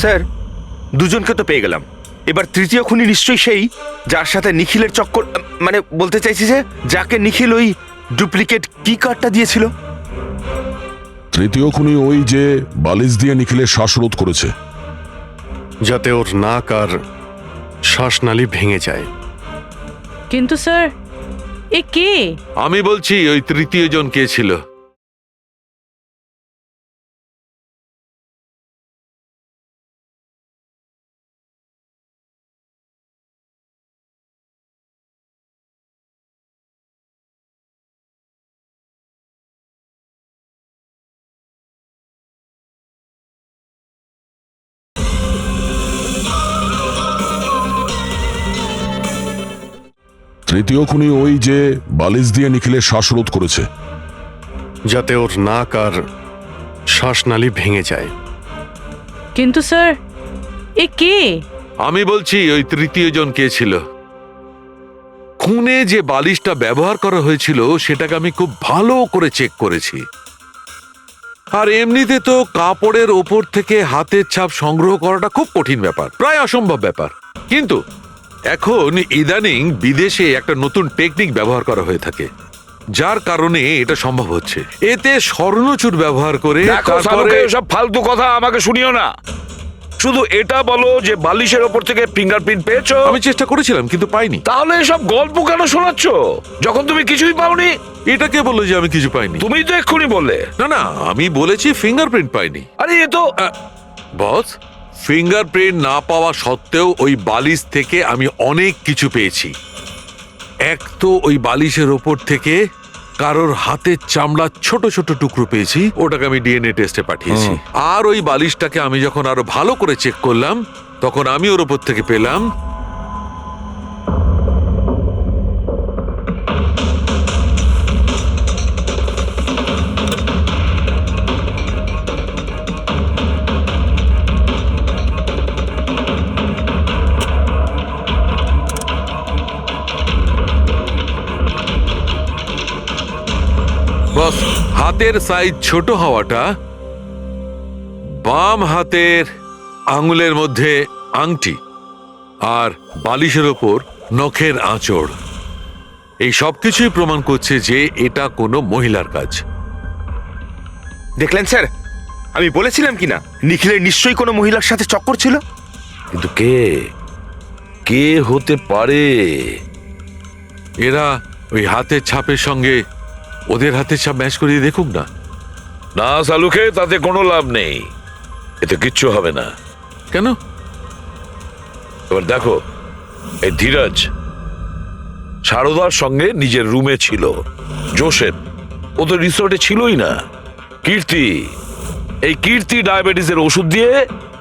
স্যার, 2 জনকে তো পেয়ে গেলাম। এবার তৃতীয় খুনি নিশ্চয়ই সেই যার সাথে নিখিলের চক্কর, মানে বলতে চাইছি যে যাকে নিখিল ওই ডুপ্লিকেট কি কার্ডটা দিয়েছিল। তৃতীয় খুনি ওই যে বালিশ দিয়ে নিখিলের শ্বাসরোধ করেছে, যাতে ওর নাক আর শ্বাসনালী ভেঙে যায়। কিন্তু স্যার এ কে? আমি বলছি ওই তৃতীয় জন কে ছিল। তৃতীয় খুনি ওই যে বালিশ দিয়ে নিখিলের শ্বাসরোধ করেছে, যাতে ওর নাক আর শ্বাসনালী ভেঙে যায়। কিন্তু স্যার এ কে? আমি বলছি ওই তৃতীয় জন কে ছিল। খুনে যে বালিশটা ব্যবহার করা হয়েছিল সেটাকে আমি খুব ভালো করে চেক করেছি। আর এমনিতে তো কাপড়ের ওপর থেকে হাতের ছাপ সংগ্রহ করাটা খুব কঠিন ব্যাপার, প্রায় অসম্ভব ব্যাপার। কিন্তু এখন ইদানিং বিদেশে একটা নতুন টেকনিক ব্যবহার করা হয়ে থাকে, যার কারণে এটা সম্ভব হচ্ছে। এতে স্বর্ণচুর ব্যবহার করে সব ফালতু কথা আমাকে শুনিও না, শুধু এটা বলো যে বালিশের ওপর থেকে ফিঙ্গারপ্রিন্ট পেয়েছো। আমি চেষ্টা করেছিলাম কিন্তু পাইনি। তাহলে এসব গল্প কেন শোনাচ্ছ যখন তুমি কিছুই পাওনি? এটা কে বললো যে আমি কিছু পাইনি? তুমি তো এক্ষুনি বললে। না না, আমি বলেছি ফিঙ্গারপ্রিন্ট পাইনি। আরে এ তো বস, ফিঙ্গারপ্রিন্ট না পাওয়া সত্ত্বেও ওই বালিশ থেকে আমি অনেক কিছু পেয়েছি। এক তো ওই বালিশের ওপর থেকে কারোর হাতের চামড়া ছোট ছোট টুকরো পেয়েছি, ওটাকে আমি ডিএনএ টেস্টে পাঠিয়েছি। আর ওই বালিশটাকে আমি যখন আরো ভালো করে চেক করলাম, তখন আমি ওর ওপর থেকে পেলাম বস, হাতের সাইজ ছোট হওয়াটা, বাম হাতের আঙুলের মধ্যে আংটি আর বালিশের ওপর নখের আঁচড়, এই সব কিছুই প্রমাণ করছে যে এটা কোনো মহিলার কাজ। দেখলেন স্যার, আমি বলেছিলাম কিনা নিখিলের নিশ্চয়ই কোনো মহিলার সাথে চক্কর ছিল। কিন্তু কে কে হতে পারে? এরা ওই হাতের ছাপের সঙ্গে ওদের হাতের ছাপ ম্যাচ করিয়ে দেখুক না। না সালুকে, তাতে কোনো লাভ নেই, এতে কিচ্ছু হবে না। কেন? এবার দেখো, এই ধীরাজ সারদার সঙ্গে নিজের রুমে ছিল। জোসেফ, ও তো রিসোর্টে ছিলই না। কীর্তি, এই কীর্তি ডায়াবেটিসের ওষুধ দিয়ে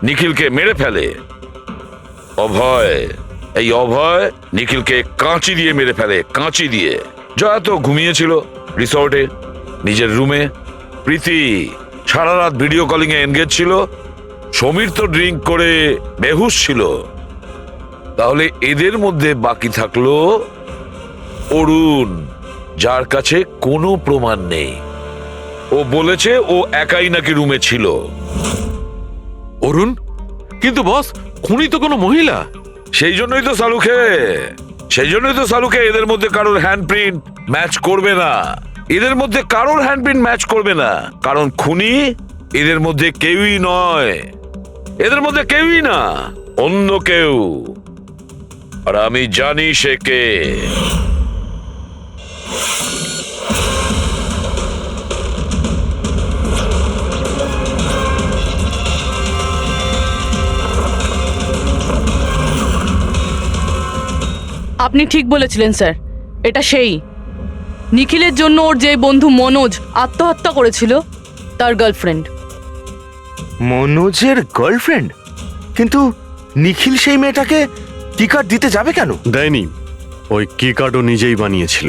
নিখিলকে মেরে ফেলে। অভয়, এই অভয় নিখিলকে কাঁচি দিয়ে মেরে ফেলে, কাঁচি দিয়ে। জয়া তো ঘুমিয়েছিল রিসর্টে নিজের রুমে। প্রীতি সারা রাত ভিডিও কলিং এ এনগেজ ছিল। সমীর তো ড্রিঙ্ক করে বেহুশ ছিল। তাহলে এদের মধ্যে বাকি থাকলো অরুণ, যার কাছে কোনো প্রমাণ নেই। ও বলেছে ও একাই নাকি রুমে ছিল। অরুণ? কিন্তু বস, খুনি তো কোনো মহিলা। সেই জন্যই তো সালুকে এদের মধ্যে কারোর হ্যান্ডপ্রিন্ট ম্যাচ করবে না। এদের মধ্যে কারোর হ্যান্ডপ্রিন্ট ম্যাচ করবে না, কারণ খুনি এদের মধ্যে কেউই নয়। এদের মধ্যে কেউই না, অন্য কেউ। আর আমি জানি সে কে। আপনি ঠিক বলেছিলেন স্যার, এটা সেই নিখিলের জন্য ওর যে বন্ধু মনোজ আত্মহত্যা করেছিল, তার গার্লফ্রেন্ড। মনোজের গার্লফ্রেন্ড? কিন্তু নিখিল সেই মেয়েটাকে কি কার্ড দিতে যাবে কেন? দেয়নি, ওই কি কার্ডও নিজেই বানিয়েছিল।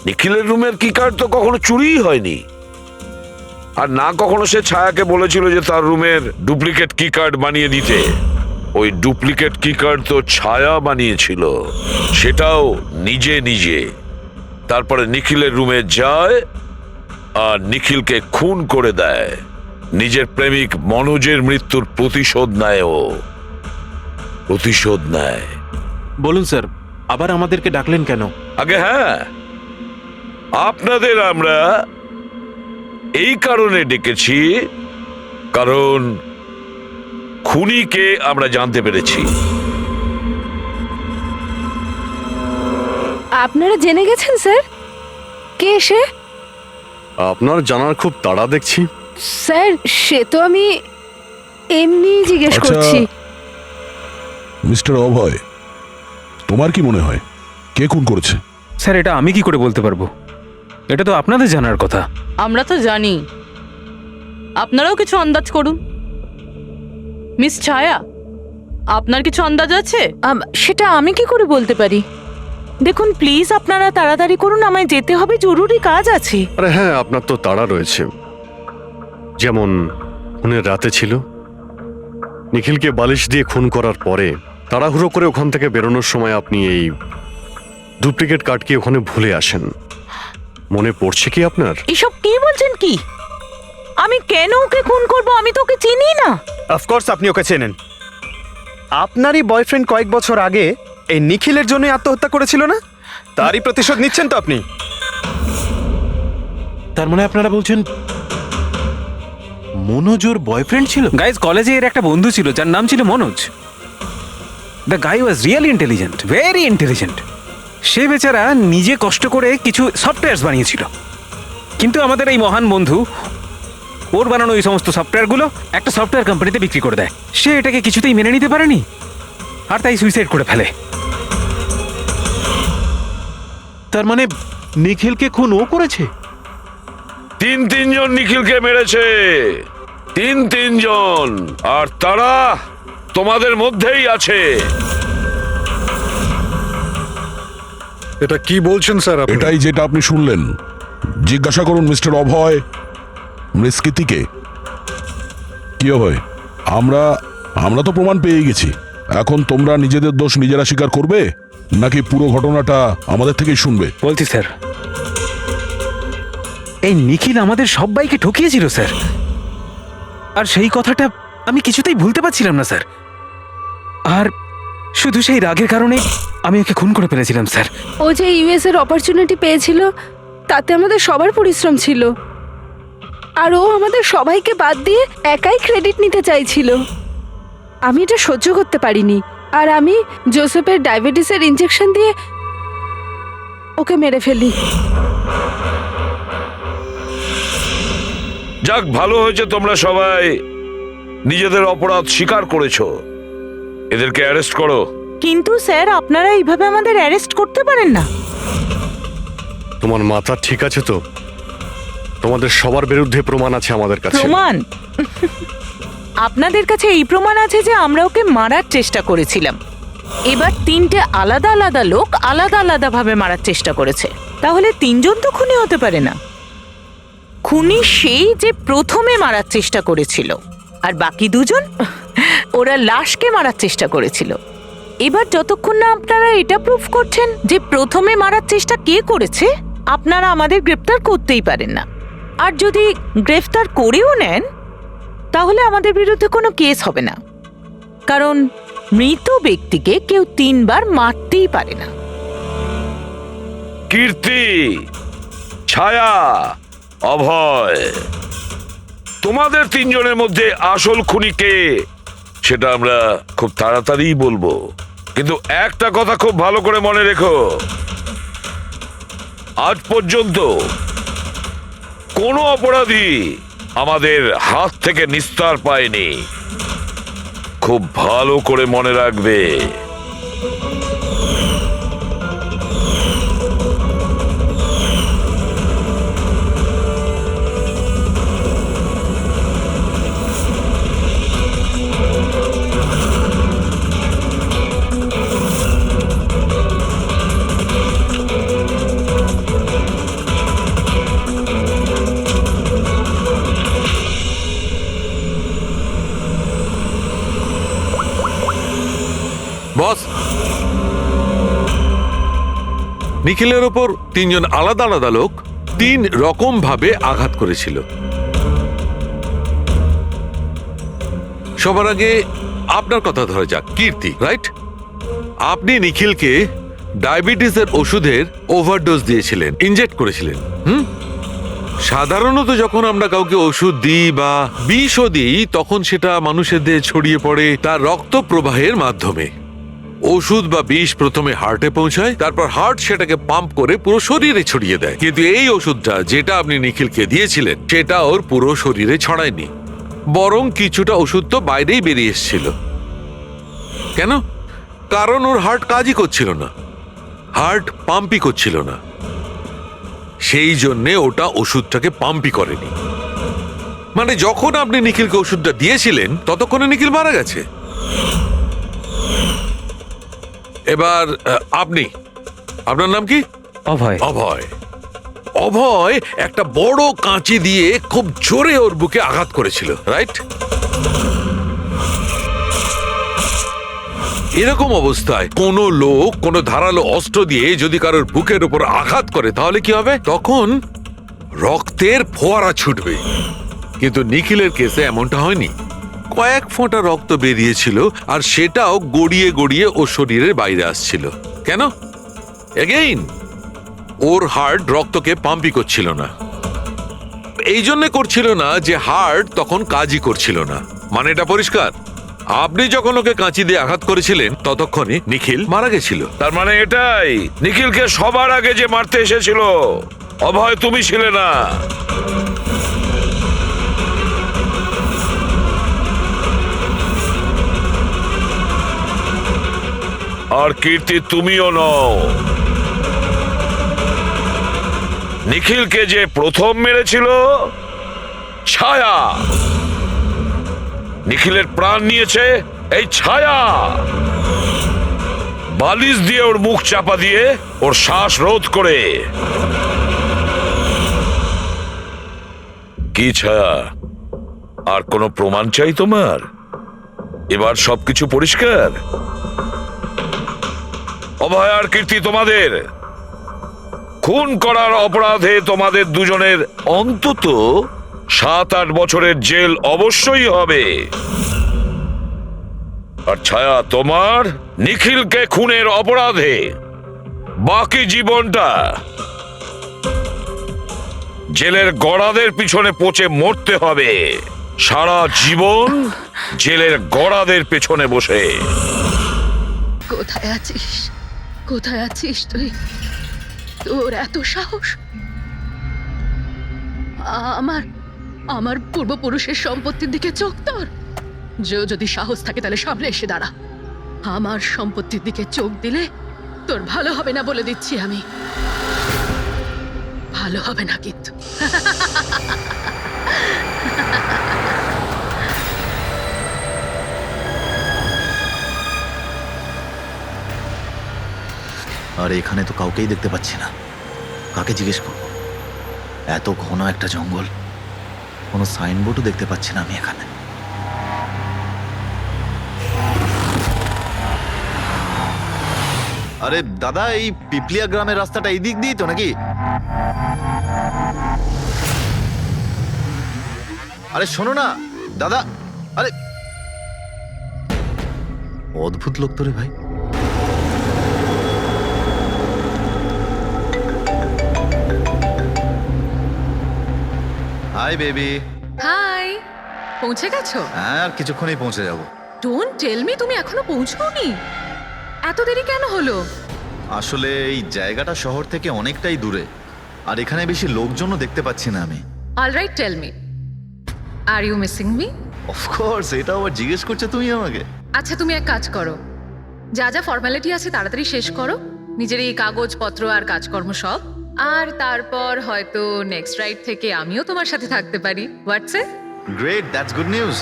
নিখিলের রুমের কি কার্ড তো কখনো চুরিই হয়নি। আর না কখনো সে ছায়াকে বলেছিল যে তার রুমের ডুপ্লিকেট কি কার্ড বানিয়ে দিতে। ওই ডুপ্লিকেট কি কার্ড তো ছায়া বানিয়েছিল, সেটাও নিজে নিজে। তারপরে নিখিলের রুমে যায় আর নিখিলকে খুন করে দেয়। নিজের প্রেমিক মনোজের মৃত্যুর প্রতিশোধ নেয় ও, প্রতিশোধ নেয়। বলুন স্যার, আবার আমাদেরকে ডাকলেন কেন? আগে হ্যাঁ, আপনাদের আমরা এই কারণে ডেকেছি, কারণ খুনিকে আমরা জানতে পেরেছি। আপনারা জেনে গেছেন স্যার কে সে? আপনার জানার খুব তাড়া দেখছি। স্যার সে তো আমি এমনি জিজ্ঞেস আচ্ছা। করছি। মিস্টার অভয়, তোমার কি মনে হয় কে খুন করেছে? স্যার, এটা আমি কি করে বলতে পারবো? এটা তো আপনাদের জানার কথা। আমরা তো জানি, আপনারাও কিছু আন্দাজ করুন। মিস ছায়া, আপনার কিছু আন্দাজ আছে? সেটা আমি কি করে বলতে পারি? দেখুন প্লিজ আপনারা তাড়াতাড়ি করুন, আমায় যেতে হবে, জরুরি কাজ আছে। আরে হ্যাঁ, আপনার তো তাড়া রয়েছে। যেমন খুনের রাতে ছিল, নিখিলকে বালিশ দিয়ে খুন করার পরে তাড়াহুড়ো করে ওখান থেকে বেরোনোর সময় আপনি এই ডুপ্লিকেট কার্ডকে ওখানে ভুলে আসেন। মনে পড়ছে কি আপনার? এসব কি বলছেন কি? আমি কেন ওকে খুন করব? আমি তো ওকে চিনি না। অফকোর্স আপনি ওকে চেনেন। আপনারই বয়ফ্রেন্ড কয়েক বছর আগে এই নিখিলের জন্যই আত্মহত্যা করেছিল না? তারই প্রতিশোধ নিচ্ছেন তো আপনি? তার মানে আপনারা বলছেন মনোজোর বয়ফ্রেন্ড ছিল? গাইজ, কলেজে এর একটা বন্ধু ছিল যার নাম ছিল Manoj. The guy was really intelligent, very intelligent. সে বেচারা নিজে কষ্ট করে কিছু সফটওয়্যার বানিয়েছিল। কিন্তু আমাদের এই মহান বন্ধু ওর বানানো এই সমস্ত সফটওয়্যারগুলো একটা সফটওয়্যার কোম্পানিতে বিক্রি করে দেয়। সে এটাকে কিছুতেই মেনে নিতে পারেনি আর তাই সুইসাইড করে ফেলে। তার মানে নিখিলকে খুন ও করেছে? তিনজন নিখিলকে মেরেছে, তিনজন, আর তারা তোমাদের মধ্যেই আছে। এটা কি বলছেন স্যার আপনি? এটাই যেটা আপনি শুনলেন। জিজ্ঞাসা করুন মিস্টার অভয় মৃস্কৃতিকে। কি অভয়, আমরা তো প্রমাণ পেয়ে গেছি। এখন তোমরা নিজেদের দোষ নিজেরা স্বীকার করবে নাকি পুরো ঘটনাটা আমাদের থেকেই শুনবে? বলছি স্যার, এই নিখিল আমাদের সবাইকে ঠকিয়েছিল স্যার, আর সেই কথাটা আমি কিছুতেই ভুলতে পারছিলাম না স্যার। আর শুধু সেই রাগের কারণে আমি ওকে খুন করে ফেলেছিলাম স্যার। ও যে ইউএস এর অপরচুনিটি পেয়েছিল তাতে আমাদের সবার পরিশ্রম ছিল, আর ও আমাদের সবাইকে বাদ দিয়ে একাই ক্রেডিট নিতে চাইছিল। আমি এটা সহ্য করতে পারিনি, আর আমি জোসেফের ডায়াবেটিসের ইনজেকশন দিয়ে ওকে মেরে ফেলি। যাক, ভালো হয়েছে তোমরা সবাই নিজেদের অপরাধ স্বীকার করেছো। এদেরকে অ্যারেস্ট করো। কিন্তু স্যার আপনারা এইভাবে আমাদের অ্যারেস্ট করতে পারেন না। তোমার মাথা ঠিক আছে তো? তোমাদের সবার বিরুদ্ধে প্রমাণ আছে আমাদের কাছে। প্রমাণ? আপনাদের কাছে এই প্রমাণ আছে যে আমরা ওকে মারার চেষ্টা করেছিলাম। এবার তিনটে আলাদা আলাদা লোক আলাদা আলাদা ভাবে মারার চেষ্টা করেছে, তাহলে তিনজন তো খুনি হতে পারে না। খুনি সেই যে প্রথমে মারার চেষ্টা করেছিল, আর বাকি দুজন ওরা লাশকে মারার চেষ্টা করেছিল। এবার যতক্ষণ না আপনারা এটা প্রুফ করছেন যে প্রথমে মারার চেষ্টা কে করেছে, আপনারা আমাদের গ্রেফতার করতেই পারেন না। আর যদি গ্রেফতার করেও নেন তাহলে আমাদের বিরুদ্ধে কোনো কেস হবে না, কারণ মৃত ব্যক্তিকে কেউ 3 বার মারতেই পারে না। কীর্তি, ছায়া, অভয়, তোমাদের তিনজনের মধ্যে আসল খুনি কে সেটা আমরা খুব তাড়াতাড়ি বলবো। কিন্তু একটা কথা খুব ভালো করে মনে রেখো, আজ পর্যন্ত কোনো অপরাধী আমাদের হাত থেকে নিস্তার পায়নি। খুব ভালো করে মনে রাখবে। বস, নিখিলের ওপর তিনজন আলাদা আলাদা লোক 3 রকম ভাবে আঘাত করেছিল। সবার আগে আপনার কথা ধরা যাক, কীর্তি, রাইট? আপনি নিখিলকে ডায়াবেটিসের ওষুধের ওভারডোজ দিয়েছিলেন, ইনজেক্ট করেছিলেন। সাধারণত যখন আমরা কাউকে ওষুধ দিই বা বিষও দিই তখন সেটা মানুষের দেহে ছড়িয়ে পড়ে তার রক্ত প্রবাহের মাধ্যমে। ওষুধ বা বিষ প্রথমে হার্টে পৌঁছায়, তারপর হার্ট সেটাকে পাম্প করে পুরো শরীরে ছড়িয়ে দেয়। কিন্তু এই ওষুধটা যেটা আপনি নিখিলকে দিয়েছিলেন সেটা ওর পুরো শরীরে ছড়ায়নি, বরং কিছুটা ওষুধ তো বাইরেই বেরিয়ে এসেছিল। কেন? কারণ ওর হার্ট কাজই করছিল না, হার্ট পাম্পই করছিল না, সেই জন্যে ওটা ওষুধটাকে পাম্পই করেনি। মানে যখন আপনি নিখিলকে ওষুধটা দিয়েছিলেন ততক্ষণে নিখিল মারা গেছে। এবার আপনি, আপনার নাম কি? অভয়। অভয়। অভয় একটা বড় কাঁচি দিয়ে খুব জোরে ওর বুকে আঘাত করেছিল, রাইট? এরকম অবস্থায় কোন লোক কোনো ধারালো অস্ত্র দিয়ে যদি কারোর বুকের উপর আঘাত করে তাহলে কি হবে? তখন রক্তের ফোয়ারা ছুটবে। কিন্তু নিখিলের কেসে এমনটা হয়নি। কয়েক ফোঁটা রক্ত বেরিয়েছিল, আর সেটাও গড়িয়ে গড়িয়ে ওর শরীরের বাইরে আসছিল। কেন? এগেইন ওর হার্ট রক্তকে পাম্পই করছিল না। এই জন্য করছিল না যে হার্ট তখন কাজই করছিল না। মানে এটা পরিষ্কার, আপনি যখন ওকে কাঁচি দিয়ে আঘাত করেছিলেন ততক্ষণে নিখিল মারা গেছিল। তার মানে এটাই, নিখিলকে সবার আগে যে মারতে এসেছিল অভয় তুমি ছিলে না। আর কীর্তি তুমিও নও। নিখিলকে যে প্রথম মেরেছিল ছায়া, নিখিলের প্রাণ নিয়েছে এই ছায়া। বালিশ দিয়ে ওর মুখ চাপা দিয়ে ওর শ্বাস রোধ করে। কি ছায়া, আর কোনো প্রমাণ চাই তোমার? এবার সবকিছু পরিষ্কার। অভয় আর কীর্তি, তোমাদের খুন করার অপরাধে তোমাদের দুজনের অন্তত 7-8 বছরের জেল অবশ্যই হবে। আর ছায়া, তোমার নিখিলকে খুনের অপরাধে বাকি জীবনটা জেলের গড়াদের পিছনে পচে মরতে হবে। সারা জীবন জেলের গড়াদের পেছনে বসে। কোথায় আছিস? কোথায় আছিস তুই? তোর এত সাহস? আমার পূর্বপুরুষের সম্পত্তির দিকে চোখ তোর? যদি সাহস থাকে তাহলে সামনে এসে দাঁড়া। আমার সম্পত্তির দিকে চোখ দিলে তোর ভালো হবে না বলে দিচ্ছি আমি। ভালো হবে না কিন্তু। আর এখানে তো কাউকেই দেখতে পাচ্ছি না, কাকে জিজ্ঞেস করব? এত ঘন একটা জঙ্গল, কোনো সাইনবোর্ডও দেখতে পাচ্ছি না আমি এখানে। আরে দাদা, এই পিপলিয়া গ্রামের রাস্তাটা এই দিক দিয়ে তো নাকি? আরে শোনো না দাদা, আরে অদ্ভুত লোক তো রে ভাই। Hi baby. হাই, পৌঁছে গেছো? হ্যাঁ, আর কিছুক্ষণেই পৌঁছে যাব। ডোন্ট টেল মি, তুমি এখনো পৌঁছোনি? এত দেরি কেন হলো? আসলে এই জায়গাটা শহর থেকে অনেকটাই দূরে, আর এখানে বেশি লোকজনও দেখতে পাচ্ছি না আমি। Alright, tell me, are you missing me? Of course, এটা আবার জিজ্ঞেস করছো তুমি আমাকে? আচ্ছা, তুমি এক কাজ করো, যা যা ফর্মালিটি আছে তাড়াতাড়ি শেষ করো, নিজের এই কাগজপত্র আর কাজকর্ম সব, আর তারপর হয়তো নেক্সট রাইড থেকে আমিও তোমার সাথে থাকতে পারি। What's it? Great, that's good news.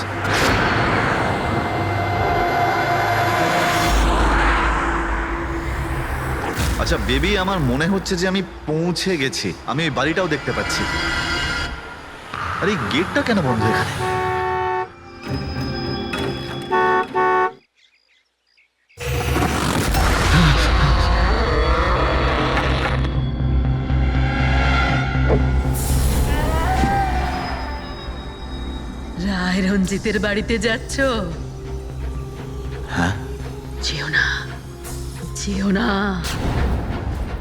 আচ্ছা বেবি, আমার মনে হচ্ছে যে আমি পৌঁছে গেছি। আমি ওই বাড়িটাও দেখতে পাচ্ছি। আরে এই গেটটা কেন বন্ধ এখানে? রায় রঞ্জিতের বাড়িতে যাচ্ছ? হ্যাঁ। যেও না, যেও না,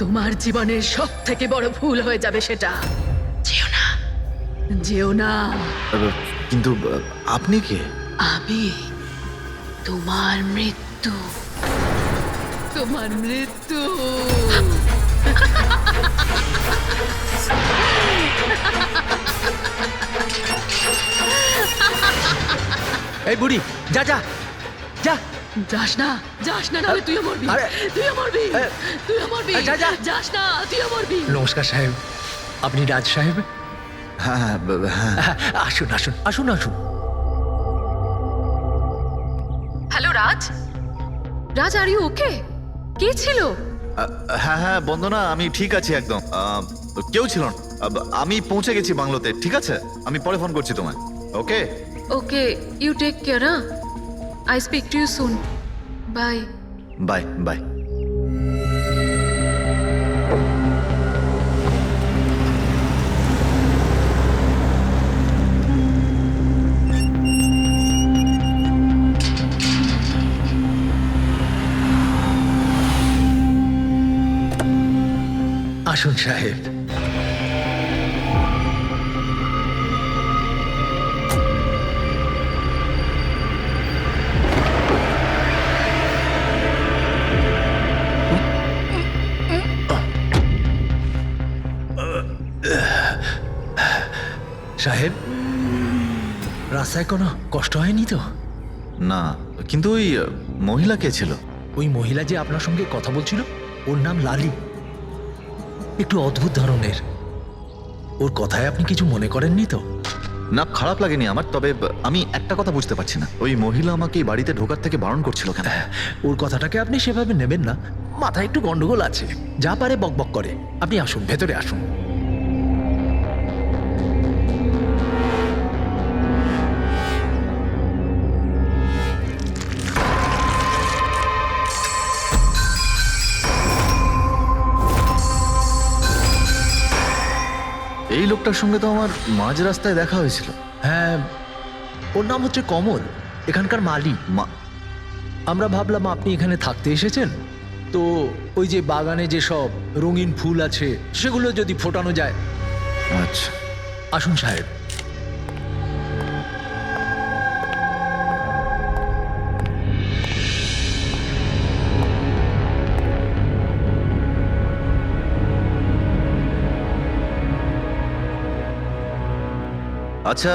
তোমার জীবনের সব থেকে বড় ভুল হয়ে যাবে সেটা। যেও না, যেও না। কিন্তু আপনি কে? আমি তোমার মৃত্যু, তোমার মৃত্যু। এই বুড়ি, যা যা যা। যাস না, যাস না, নাহলে তুইও মরবি। তুইও মরবি, তুইও মরবি। যাস না, তুইও মরবি। নমস্কার সাহেব, আপনি রাজ সাহেব? হ্যাঁ হ্যাঁ, আসুন আসুন আসুন আসুন। Hello Raj, Raj, are you okay? কে ছিল? হ্যাঁ হ্যাঁ বন্দনা, আমি ঠিক আছি একদম। কেউ ছিল না, আমি পৌঁছে গেছি বাংলোতে। ঠিক আছে, আমি পরে ফোন করছি তোমায়। Okay okay, you take care. I speak to you soon. Bye bye bye. আসুন সাহেব। সাহেব, রাস্তায় কোনো কষ্ট হয়নি তো? না, কিন্তু ওই মহিলা কে ছিল? ওই মহিলা যে আপনার সঙ্গে কথা বলছিল, ওর নাম লালি। একটু অদ্ভুত ধরনের। ওর কথায় আপনি কিছু মনে করেননি তো? না, খারাপ লাগেনি আমার, তবে আমি একটা কথা বুঝতে পারছি না, ওই মহিলা আমাকে এই বাড়িতে ঢোকার থেকে বারণ করছিল কেন? ওর কথাটাকে আপনি সেভাবে নেবেন না, মাথায় একটু গন্ডগোল আছে, যা পারে বকবক করে। আপনি আসুন, ভেতরে আসুন। এই লোকটার সঙ্গে তো আমার মাঝ রাস্তায় দেখা হয়েছিল। হ্যাঁ, ওর নাম হচ্ছে কমল, এখানকার মালি। আমরা ভাবলাম আপনি এখানে থাকতে এসেছেন, তো ওই যে বাগানে যে সব রঙিন ফুল আছে সেগুলো যদি ফোটানো যায়। আচ্ছা, আসুন সাহেব। আচ্ছা,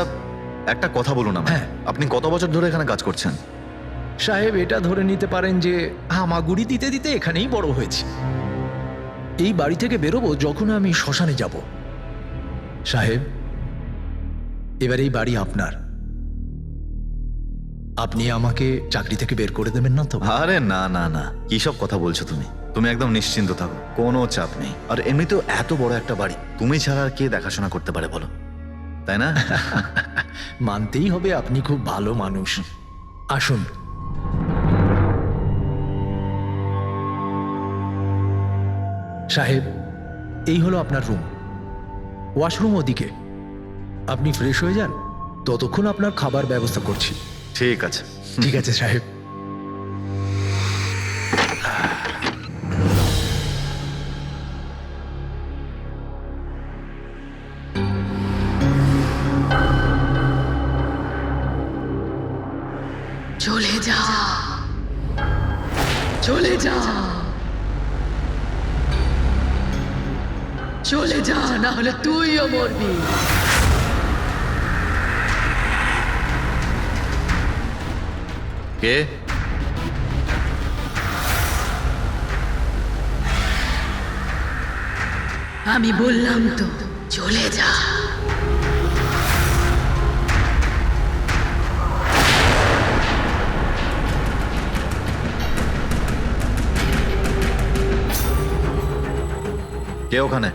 একটা কথা বলুন আমায়, আপনি কত বছর ধরে এখানে কাজ করছেন? সাহেব, এটা ধরে নিতে পারেন যে হামাগুড়ি দিতে দিতে এখানেই বড় হয়েছি। এই বাড়ি থেকে বেরোবো যখন আমি শ্মশানে যাব। সাহেব, এবার এই বাড়ি আপনার। আপনি আমাকে চাকরি থেকে বের করে দেবেন না তো? আরে না না না, কি সব কথা বলছো তুমি? তুমি একদম নিশ্চিন্ত থাকো, কোনো চাপ নেই। আর এমনিতেও এত বড় একটা বাড়ি, তুমি ছাড়া আর কে দেখাশোনা করতে পারে বলো, তাই না? মানতেই হবে আপনি খুব ভালো মানুষ। আসুন। সাহেব, এই হলো আপনার রুম। ওয়াশরুম ওদিকে। আপনি ফ্রেশ হয়ে যান, ততক্ষণ আপনার খাবার ব্যবস্থা করছি। ঠিক আছে। ঠিক আছে সাহেব। চলে যা, চলে যা, চলে যা, না হলে তুইও মরবি। কে? আমি বললাম তো, চলে যা। কে ওখানে?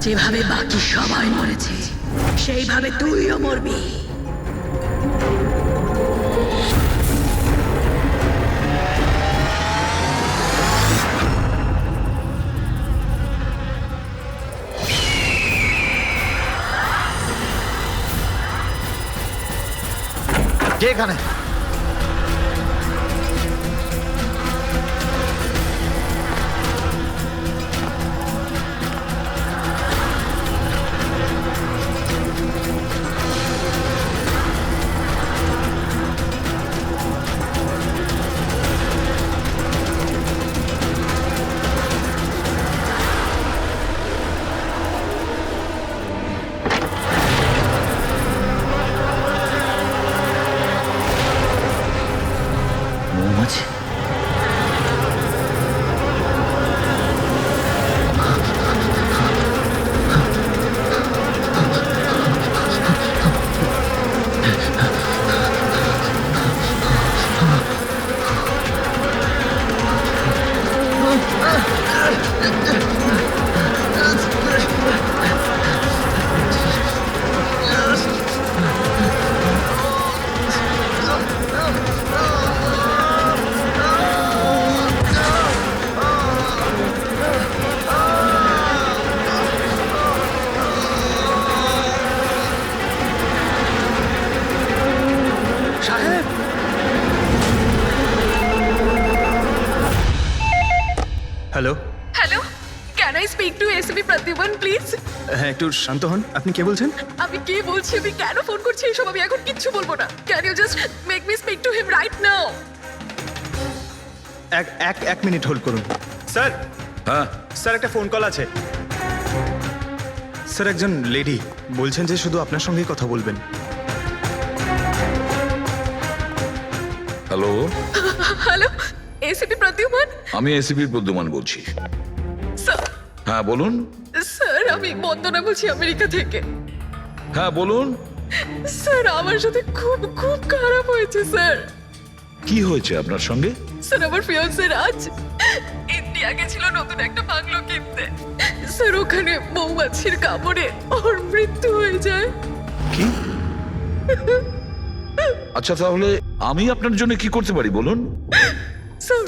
যেভাবে বাকি সবাই মরেছে, সেইভাবে তুইও মরবি। কে এখানে? মৌমাছি? Hello, can I speak to SP Pradyuman please? হ্যাঁ, একটু শান্ত হন। আপনি কে বলছেন? আমি কে বলছি, আমি কেন ফোন করছি এসব আমি এখন কিচ্ছু বলবো না। Can you just make me speak to him right now? এক মিনিট হোল্ড করুন। স্যার, হ্যাঁ স্যার একটা ফোন কল আছে। স্যার একজন লেডি বলছেন যে শুধু আপনার সঙ্গেই কথা বলবেন। Hello, hello, SP Pradyuman? আমি এসিপি প্রদ্যুমান বলছি। স্যার, হ্যাঁ বলুন। স্যার আমি বন্দনা বলছি আমেরিকা থেকে। হ্যাঁ বলুন। স্যার আমার সাথে খুব খুব খারাপ হয়েছে স্যার। কি হয়েছে আপনার সঙ্গে? স্যার আমার ফিয়ান্সে রাজ ইন্ডিয়া গেছিল নতুন একটা বাংলো কিনতে। স্যার ওখানে মৌমাছির কামড়ে ওর মৃত্যু হয়ে যায়। কি? আচ্ছা তাহলে আমি আপনার জন্য কি করতে পারি বলুন? স্যার,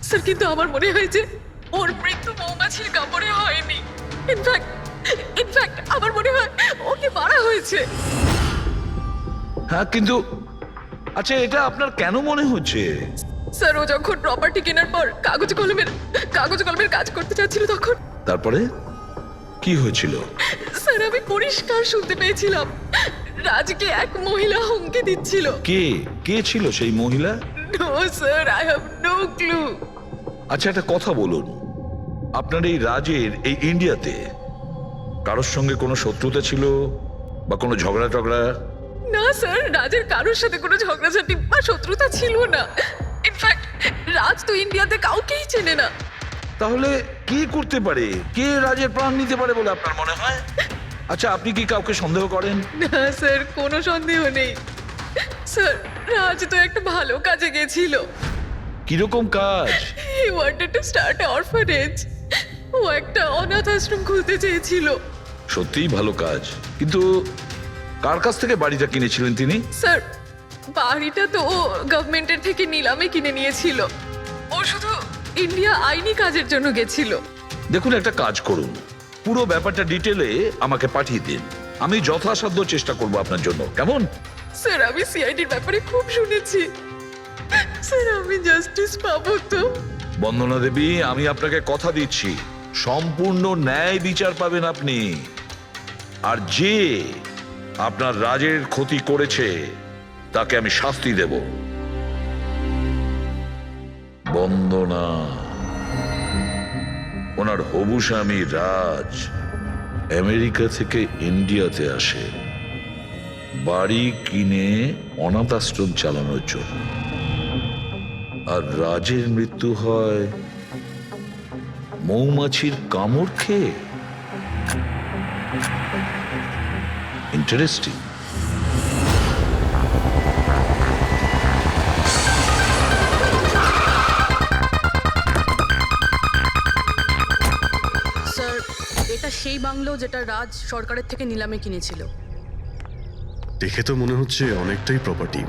স্যার কিন্তু আমার মনে হয় যে ওর মৃত্যু মৌমাছির কামড়ে হয়নি। ইনফ্যাক্ট আমার মনে হয় ওকে মারা হয়েছে। হ্যাঁ কিন্তু আচ্ছা এটা আপনার কেন মনে হচ্ছে? স্যার ও যখন প্রপার্টি কেনার পর কাগজ কলমের কাজ করতে চাচ্ছিল তখন। তারপরে কি হয়েছিল? স্যার আমি পরিষ্কার শুনতে পেয়েছিলাম রাজকে এক মহিলা হুমকি দিচ্ছিল। কে ছিল সেই মহিলা? No sir, I have no clue. আচ্ছা একটা কথা বলুন, আপনার এই রাজের এই ইন্ডিয়াতে কারোর সঙ্গে কোনো শত্রুতা ছিল বা কোনো ঝগড়া টগড়া? না স্যার, রাজের কারোর সাথে কোনো ঝগড়াঝাটি বা শত্রুতা ছিল না। ইনফ্যাক্ট রাজ তো ইন্ডিয়াতে কাউকেই চেনে না। তাহলে কি করতে পারে? কে রাজের প্রাণ নিতে পারে বলে আপনার মনে হয়? আচ্ছা আপনি কি কাউকে সন্দেহ করেন? না স্যার, কোনো সন্দেহ নেই। স্যার রাজ তো একটা ভালো কাজে গেছিল। কিরকম কাজ? He wanted to start a orphanage. ও একটা অনাথ আশ্রম খুলতে চেয়েছিল। সত্যিই ভালো কাজ, কিন্তু কার কাছ থেকে বাড়িটা কিনেছিলেন তিনি? স্যার বাড়িটা তো ও গভর্নমেন্টের থেকে নিলামে কিনে নিয়েছিল। ও শুধু ইন্ডিয়া আইনি কাজের জন্য গেছিল। দেখুন একটা কাজ করুন, পুরো ব্যাপারটা ডিটেলে আমাকে পাঠিয়ে দিন, আমি যথাসাধ্য চেষ্টা করব আপনার জন্য, কেমন? স্যার আমি সিআইডির ব্যাপারে খুব শুনেছি। স্যার আমি জাস্টিস পাবো তো? বন্দনা দেবী, আমি আপনাকে কথা দিচ্ছি সম্পূর্ণ ন্যায় বিচার পাবেন আপনি। আর যে আপনার রাজের ক্ষতি করেছে তাকে আমি শাস্তি দেব। বন্দনা, ওনার হবু স্বামী রাজ আমেরিকা থেকে ইন্ডিয়াতে আসে বাড়ি কিনে অনাথ আশ্রম চালানোর জন্য, আর রাজের মৃত্যু হয় মৌমাছির কামড় খেয়ে। ইন্টারেস্টিং। স্যার এটা সেই বাংলো যেটা রাজ সরকারের থেকে নিলামে কিনেছিল। দেখে তো মনে হচ্ছে অনেকটাই প্রপার্টি।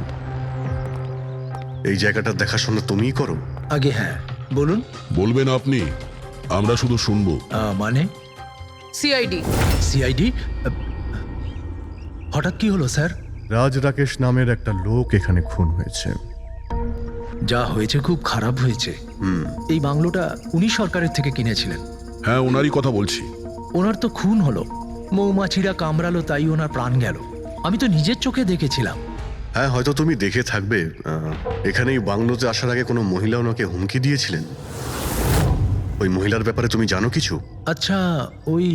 এই জায়গাটা দেখাশোনা তুমিই করো? আগে হ্যাঁ বলুন। বলবেন আপনি, আমরা শুধু শুনবো। মানে সিআইডি হঠাৎ কি হলো স্যার? রাজ রাকেশ নামের একটা লোক এখানে খুন হয়েছে। যা হয়েছে খুব খারাপ হয়েছে। এই বাংলোটা উনি সরকারের থেকে কিনেছিলেন। হ্যাঁ, ওনারই কথা বলছি। ওনার তো খুন হলো, মৌমাছিরা কামড়ালো, তাই ওনার প্রাণ গেল। আমি তো নিজের চোখে দেখেছিলাম। হ্যাঁ, হয়তো তুমি দেখে থাকবে। এখানে এই বাংলোতে আসার আগে কোনো মহিলা ওনাকে হুমকি দিয়েছিলেন। ওই মহিলার ব্যাপারে তুমি জানো কিছু? আচ্ছা, ওই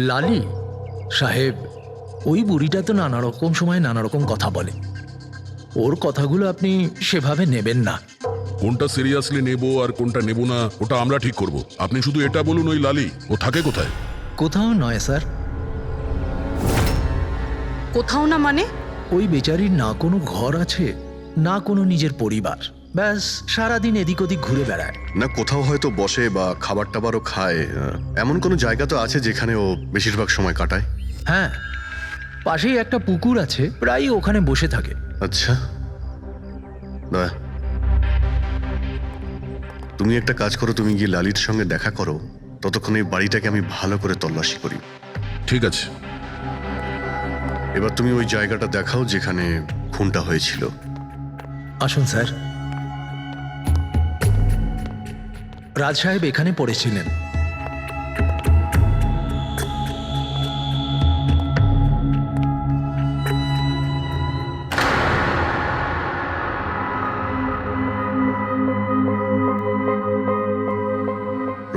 লালি সাহেব, ওই বুড়িটা তো নানা রকম সময় নানা রকম কথা বলে। ওর কথাগুলো আপনি সেভাবে নেবেন না। কোনটা সিরিয়াসলি নেব আর কোনটা নেব না ওটা আমরা ঠিক করব। আপনি শুধু এটা বলুন, ওই লালি ও থাকে কোথায়? কোথাও নয় স্যার। কোথাও না মানে? ওই বেচারির না কোনো ঘর আছে, না কোনো নিজের পরিবার। ব্যাস সারাদিন এদিক ওদিক ঘুরে বেড়ায়। না কোথাও হয়তো বসে বা খাবার টাবারও খায়, এমন কোনো জায়গা তো আছে যেখানে ও বেশিরভাগ সময় কাটায়? হ্যাঁ, পাশেই একটা পুকুর আছে, প্রায় ওখানে বসে থাকে। আচ্ছা, তুমি একটা কাজ করো, তুমি গিয়ে লালির সঙ্গে দেখা করো, ততক্ষণ এই বাড়িটাকে আমি ভালো করে তল্লাশি করি। ঠিক আছে। এবার তুমি ওই জায়গাটা দেখাও যেখানে খুনটা হয়েছিল। আসুন স্যার। রাজ সাহেব এখানে পড়েছিলেন।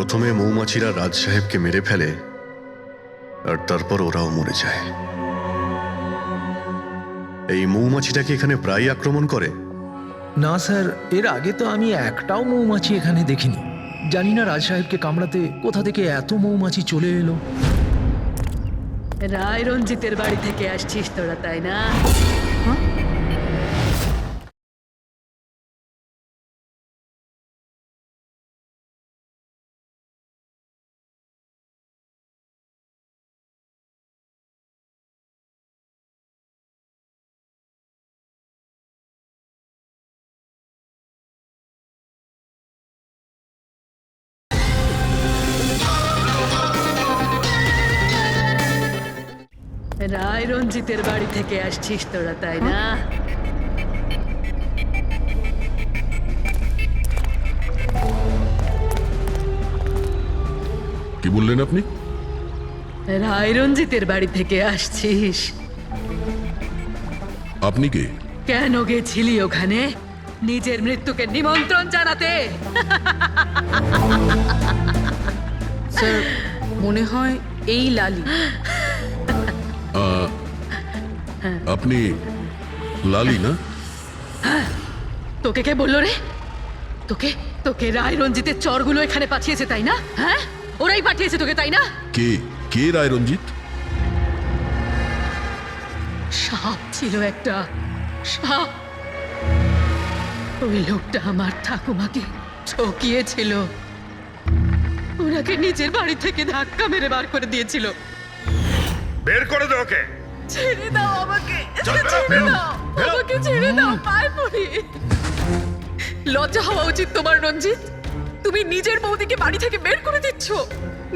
প্রথমে মৌমাছিরা রাজ সাহেবকে মেরে ফেলে আর তারপর ওরাও মরে যায়। এই মৌমাছিটাকে এখানে প্রায় আক্রমণ করে। না স্যার, এর আগে তো আমি একটাও মৌমাছি এখানে দেখিনি। জানি না রাজ সাহেবকে কামড়াতে কোথা থেকে এত মৌমাছি চলে এলো। রায় রঞ্জিতের বাড়ি থেকে আসছিস তোরা, তাই না? রায় রঞ্জিতের বাড়ি থেকে আসছিস তোরা, তাই না? কি বললেন আপনি? রায় রঞ্জিতের বাড়ি থেকে আসছিস? আপনি কে? কেন গেছিলি ওখানে? নিজের মৃত্যুকে নিমন্ত্রণ জানাতে? স্যার, মনে হয় এই লালি। আপনি লালি না? তোকে কে বললো রে? তোকে তোকে রায় রঞ্জিতের চরগুলো এখানে পাঠিয়েছে, তাই না? হ্যাঁ, ওরাই পাঠিয়েছে তোকে, তাই না? কে কে রায় রঞ্জিত? সাপ ছিল একটা, সাপ। ওই লোকটা আমার ঠাকুমাকে ঠকিয়েছিল। ওনাকে নিজের বাড়ি থেকে ধাক্কা মেরে বার করে দিয়েছিল। বের করে দাও ওকে। ছেড়ে দাও আমাকে, ছেড়ে দাও আমাকে, ছেড়ে দাও, পায়ে পড়ি। লজ্জা হওয়া উচিত তোমার রঞ্জিত। তুমি নিজের বৌদিকে বাড়ি থেকে বের করে দিচ্ছ।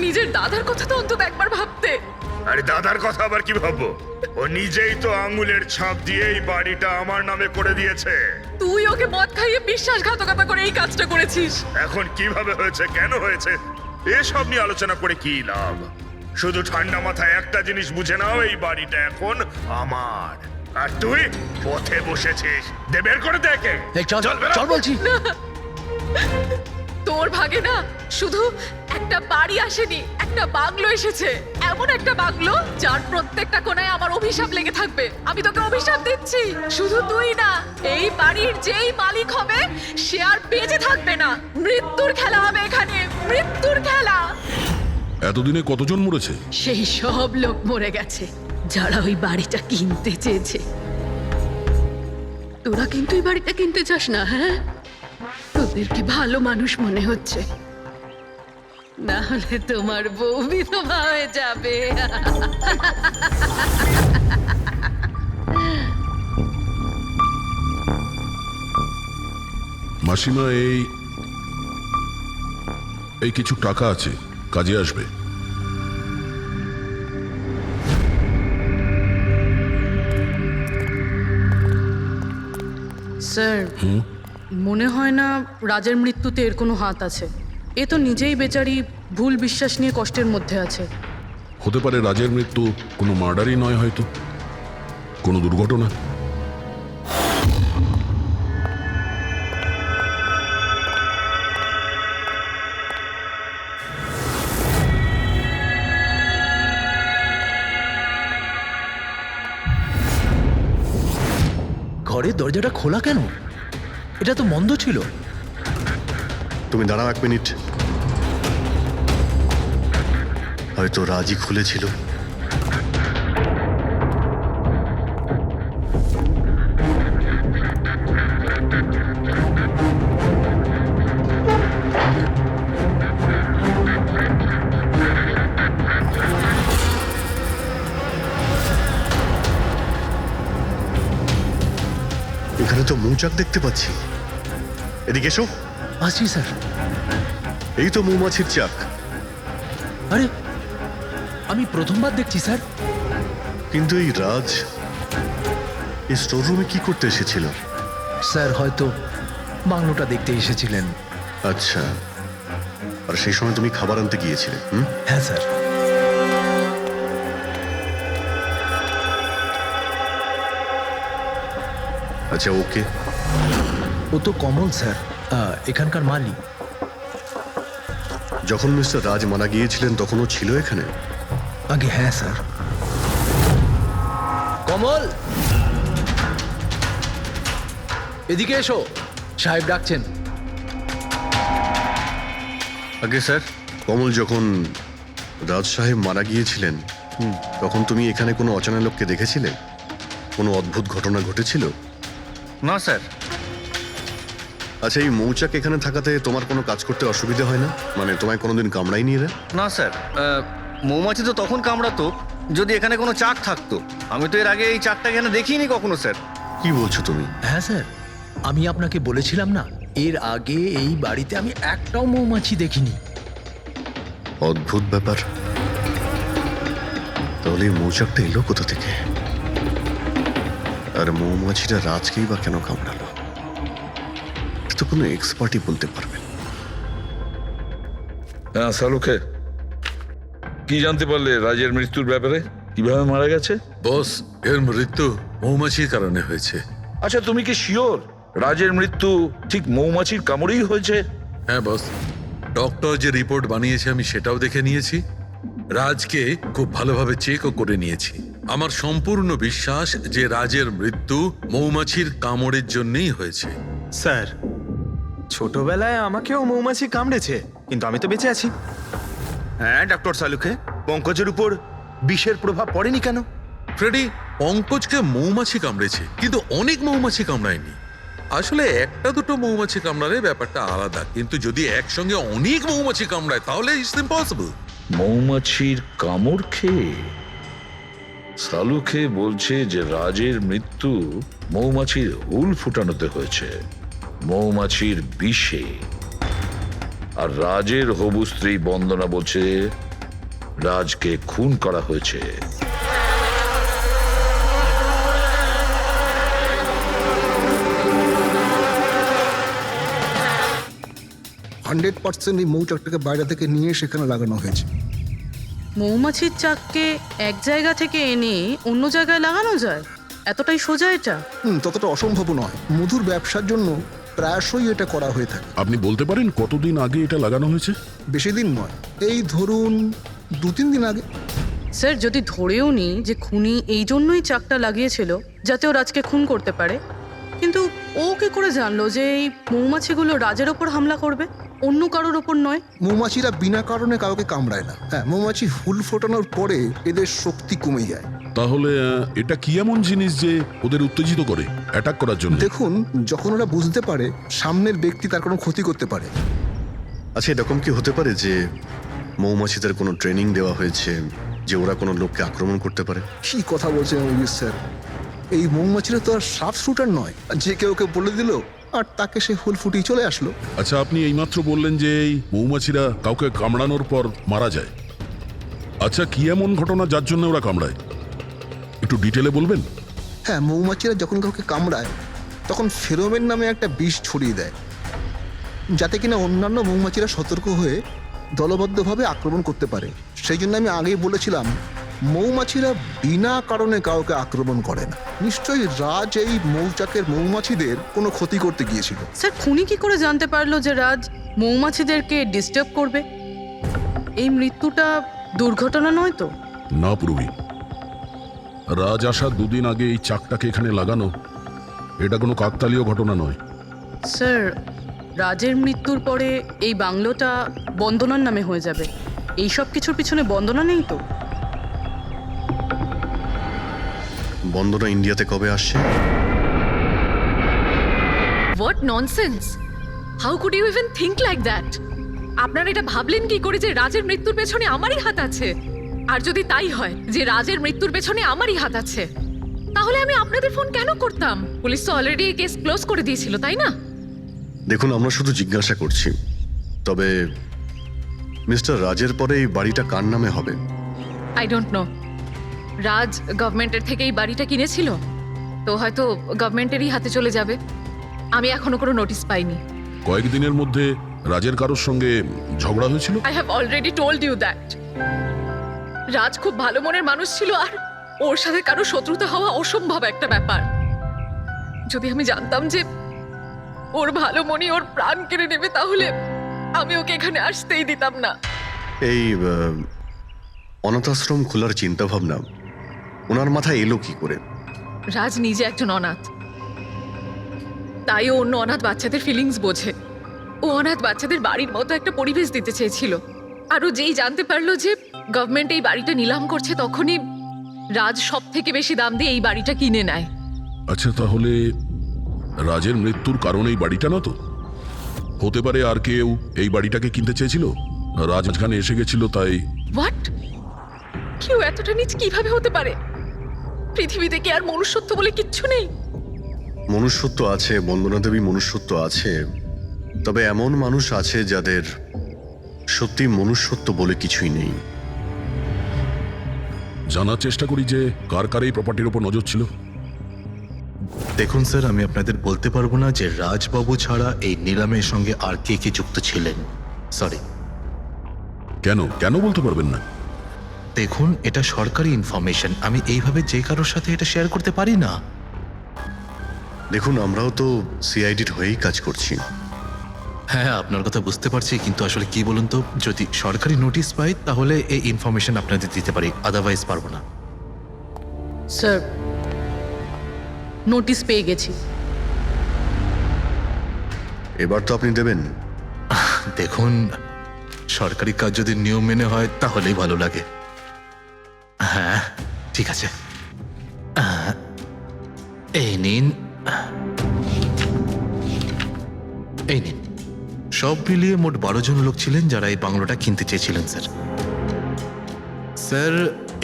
নিজের দাদার কথা তো অন্তত একবার ভাবতে। আরে দাদার কথা আবার কি ভাববো? ও নিজেই তো আঙুলের ছাপ দিয়ে এই বাড়িটা আমার নামে করে দিয়েছে। তুই ওকে মদ খাইয়ে বিশ্বাসঘাতকতা করে এই কাজটা করেছিস। এখন কিভাবে হয়েছে, কেন হয়েছে, এসব নিয়ে আলোচনা করে কি লাভ? শুধু ঠান্ডা মাথায় একটা জিনিস বুঝে নাও, এই বাড়িটা এখন আমার, আর তুই পথে বসেছিস। দে বের করে দেখে। চল চল বলছি। তোর ভাগে না শুধু একটা বাড়ি আসেনি, একটা বাংলো এসেছে। এমন একটা বাংলো যার প্রত্যেকটা কোণায় আমার অভিশাপ লেগে থাকবে। আমি তোকে অভিশাপ দিচ্ছি। শুধু তুই না, এই বাড়ির যেই মালিক হবে সে আর বেঁচে থাকবে না। মৃত্যুর খেলা হবে এখানে, মৃত্যুর খেলা। এতদিনে কতজন মরেছে? সেই সব লোক মরে গেছে যারা ওই বাড়িটা কিনতে চেয়েছে। তোরা কিন্তু এই বাড়িটা কিনতে চাস না? হ্যাঁ, তোদের কি ভালো মানুষ মনে হচ্ছে? না হলে তোমার বউ বিধবা হয়ে যাবে। মাসিমা, এই কিছু টাকা আছে, কাজে আসবে। স্যার, মনে হয় না রাজের মৃত্যুতে এর কোনো হাত আছে। এ তো নিজেই বেচারি ভুল বিশ্বাস নিয়ে কষ্টের মধ্যে আছে। হতে পারে রাজের মৃত্যু কোনো মার্ডারই নয়, হয়তো কোনো দুর্ঘটনা। ঘরের দরজাটা খোলা কেন? এটা তো বন্ধ ছিল। তুমি দাঁড়াও 1 মিনিট। হয়তো রাজি খুলেছিল। এখানে তো মৌচাক দেখতে পাচ্ছি। এদিকে এসো। আসছি স্যার। এই তো মৌমাছির চাক। আরে, আমি প্রথমবার দেখছি স্যার। কিন্তু এই রাজ এই স্টোর রুমে কি করতে এসেছিল? স্যার হয়তো বাংলোটা দেখতে এসেছিলেন। আচ্ছা, আর সেই সময় তুমি খাবার আনতে গিয়েছিলে? হ্যাঁ স্যার। আচ্ছা, ওকে। ও তো কমল স্যার, এখানকার মালিক। যখন মিস্টার রাজ মারা গিয়েছিলেন তখনও ছিল এখানে? আগে হ্যাঁ স্যার। কমল, এদিকে এসো, সাহেব ডাকছেন। আগে স্যার, কমল যখন রাজ সাহেব মারা গিয়েছিলেন তখন তুমি এখানে কোনো অচেনা লোককে দেখেছিলে? কোনো অদ্ভুত ঘটনা ঘটেছিল? না স্যার। আচ্ছা, এই মৌচাক এখানে থাকাতে তোমার কোনো কাজ করতে অসুবিধা হয় না? মানে তোমায় কোনোদিন কামড়ায়নি এরা? না স্যার, মৌমাছি তো তখন কামড়াতো যদি এখানে কোনো চাক থাকতো। আমি তো এর আগে এই চাকটা এখানে দেখিনি কখনো স্যার। কি বলছো তুমি? হ্যাঁ স্যার, আমি আপনাকে বলেছিলাম না, এর আগে এই বাড়িতে আমি একটাও মৌমাছি দেখিনি। অদ্ভুত ব্যাপার। তাহলে এই মৌচাকটা এলো কোথা থেকে? আর মৌমাছিটা রাজকেই বা কেন কামড়ালো? তো কোনো এক্সপার্টই বলতে পারবে। হ্যাঁ সালুকে, কি জানতে পারলে রাজের মৃত্যুর ব্যাপারে? কিভাবে মারা গেছে? বস, এর মৃত্যু মৌমাছির কারণে হয়েছে। আচ্ছা, তুমি কি শিওর রাজের মৃত্যু ঠিক মৌমাছির কামড়েই হয়েছে? হ্যাঁ বস, ডক্টর যে রিপোর্ট বানিয়েছে আমি সেটাও দেখে নিয়েছি। রাজকে খুব ভালোভাবে চেকও করে নিয়েছি। আমার সম্পূর্ণ বিশ্বাস যে রাজের মৃত্যু মৌমাছির কামড়ের জন্যই হয়েছে। স্যার, ছোটবেলায় আমাকেও মৌমাছি কামড়েছে, কিন্তু আমি তো বেঁচে আছি। হ্যাঁ ডক্টর সালুকে, পঙ্কজের উপর বিষের প্রভাব পড়েনি কেন? ফ্রেডি, পঙ্কজকে মৌমাছি কামড়েছে, কিন্তু অনেক মৌমাছি কামড়ায়নি। আসলে একটা দুটো মৌমাছি কামড়ালে ব্যাপারটা আলাদা, কিন্তু যদি একসঙ্গে অনেক মৌমাছি কামড়ায় তাহলে ইটস ইম্পসিবল। মৌমাছির কামড় খেয়ে? সালুকে বলছে যে রাজের মৃত্যু মৌমাছির হুল ফুটানোতে হয়েছে, মৌমাছির বিষে। আর রাজের হবু স্ত্রী বন্দনা বলছে রাজকে খুন করা হয়েছে। 100% এই মৌচাকটাকে বাইরে থেকে নিয়ে সেখানে লাগানো হয়েছে। মৌমাছির চাককে এক জায়গা থেকে এনে অন্য জায়গায় লাগানো যায়? এতটাই সোজা এটা? ততটা অসম্ভব নয়। মধুর ব্যবসার জন্য প্রায়শই এটা করা হয়ে থাকে। আপনি বলতে পারেন কতদিন আগে এটা লাগানো হয়েছে? বেশি দিন নয়, এই ধরুন 2-3 দিন আগে। স্যার, যদি ধরেও নি যে খুনি এই জন্যই চাকটা লাগিয়েছিল যাতে ও রাজকে খুন করতে পারে, কিন্তু ও কি করে জানলো যে এই মৌমাছিগুলো রাজের ওপর হামলা করবে, অন্য কারোর ওপর নয়? মৌমাছিরা বিনা কারণে কাউকে কামড়ায় না। হ্যাঁ, মৌমাছি হুল ফোটানোর পরে এদের শক্তি কমে যায়। তাহলে এটা কি এমন জিনিস যে ওদের উত্তেজিত করে অ্যাটাক করার জন্য? দেখুন, যখন ওরা বুঝতে পারে সামনের ব্যক্তি তার কোনো ক্ষতি করতে পারে। আচ্ছা, এরকম কি হতে পারে যে মৌমাছিদের কোনো ট্রেনিং দেওয়া হয়েছে যে ওরা কোনো লোককে আক্রমণ করতে পারে? কি কথা বলছেন অভিজিৎ স্যার? এই মৌমাছিরা তো আর সাপ শুটার নয় যে কেউ বলে দিল আর তাকে সে হুল ফুটিয়ে চলে আসলো। আচ্ছা, আপনি এইমাত্র বললেন যে এই মৌমাছিরা কাউকে কামড়ানোর পর মারা যায়। আচ্ছা, কি এমন ঘটনা যার জন্য ওরা কামড়ায়, একটু ডিটেলে বলবেন? হ্যাঁ, মৌমাছিরা যখন কাউকে কামড়ায় তখন ফেরোমেন নামে একটা বিষ ছড়িয়ে দেয়, যাতে কিনা অন্যান্য মৌমাছিরা সতর্ক হয়ে দলবদ্ধভাবে আক্রমণ করতে পারে। সেই জন্য আমি আগেই বলেছিলাম মৌমাছিরা বিনা কারণে কাউকে আক্রমণ করে না। নিশ্চয়ই রাজ এই মৌচাকের মৌমাছিদের কোনো ক্ষতি করতে গিয়েছিল। স্যার, খুনি কি করে জানতে পারলো যে রাজ মৌমাছিদেরকে ডিস্টার্ব করবে? এই মৃত্যুটা দুর্ঘটনা নয় তো? না পূর্বী, রাজ আসার 2 দিন আগে এই চাকটাকে এখানে লাগানো এটা কোনো কাকতালীয় ঘটনা নয়। স্যার, রাজের মৃত্যুর পরে এই বাংলোটা বন্দনার নামে হয়ে যাবে। এই সব কিছুর পিছনে বন্দনা নেই তো? বন্দনা ইন্ডিয়াতে কবে আসছে? What nonsense! How could you even think like that? আপনারা এটা ভাবলেন কি করে যে রাজের মৃত্যুর পেছনে আমারই হাত আছে? আর যদি তাই হয় যে রাজের মৃত্যুর পেছনে আমারই হাত আছে, তাহলে আমি আপনাদের ফোন কেন করতাম? পুলিশ তো অলরেডি কেস ক্লোজ করে দিয়েছিল, তাই না? দেখুন, আমরা শুধু জিজ্ঞাসা করছি। তবে মিস্টার রাজের পরে এই বাড়িটা কার নামে হবে? I don't know. রাজ গভর্নমেন্টের থেকে এই বাড়িটা কিনেছিল, তো হয়তো গভর্নমেন্টেরই হাতে চলে যাবে। আমি এখনো কোনো নোটিশ পাইনি। কয়েকদিনের মধ্যে রাজের কারোর সঙ্গে ঝগড়া হয়েছিল? I have already told you that. Raj খুব ভালো মনের মানুষ ছিল, আর ওর সাথে কারো শত্রুতা হওয়া অসম্ভব একটা ব্যাপার। যদি আমি জানতাম যে ওর ভালো মনই ওর প্রাণ কেড়ে নেবে, তাহলে আমি ওকে এখানে আসতেই দিতাম না। এই অনাথাশ্রম খোলার চিন্তা ভাবনা ওনার মাথায় এলো কি করে? রাজ নিজে একজন অনাথ, তাই ও অন্য অনাথ বাচ্চাদের ফিলিংস বোঝে। ও অনাথ বাচ্চাদের বাড়ির মতো একটা পরিবেশ দিতে চেয়েছিল। আর ও যেই জানতে পারলো যে গভর্নমেন্ট এই বাড়িটা নিলাম করছে, তখনই রাজ সব থেকে বেশি দাম দিয়ে এই বাড়িটা কিনে নেয়। আচ্ছা, তাহলে রাজের মৃত্যুর কারণ এই বাড়িটা না তো? হতে পারে আর কেউ এই বাড়িটাকে কিনতে চেয়েছিল, রাজ মাঝখানে এসে গেছিল তাই। হোয়াট? কেউ এতটা নিচ কিভাবে হতে পারে? পৃথিবীতে কি আর মনুষ্যত্ব বলে কিচ্ছু নেই? মনুষ্যত্ব আছে বন্দনা দেবী, মনুষ্যত্ব আছে, তবে এমন মানুষ আছে যাদের সত্যি মনুষ্যত্ব বলে কিছুই নেই। জানার চেষ্টা করি যে কার কার এই প্রপার্টির উপর নজর ছিল। দেখুন স্যার, আমি আপনাদের বলতে পারবো না যে রাজবাবু ছাড়া এই নিলামের সঙ্গে আর কে কে যুক্ত ছিলেন। সরি। কেন কেন বলতে পারবেন না? দেখুন, এটা সরকারি ইনফরমেশন, আমি এইভাবে যে কারোর সাথে এটা শেয়ার করতে পারি না। দেখুন, আমরাও তো সিআইডির হয়েই কাজ করছি। হ্যাঁ, আপনার কথা বুঝতে পারছি, কিন্তু আসলে কি বলুন তো, যদি সরকারি নোটিশ পাই তাহলে এই ইনফরমেশন আপনাদের দিতে পারি, আদারওয়াইজ পারবো না। স্যার, নোটিশ পেয়ে গেছি। এবার তো আপনি দেবেন। দেখুন, সরকারি কাজ যদি নিয়ম মেনে হয় তাহলেই ভালো লাগে। হ্যাঁ, ঠিক আছে। এই নিন, এই নিন। সব মিলিয়ে মোট 12 জন লোক ছিলেন যারা এই বাংলোটা কিনতে চেয়েছিলেন স্যার। স্যার,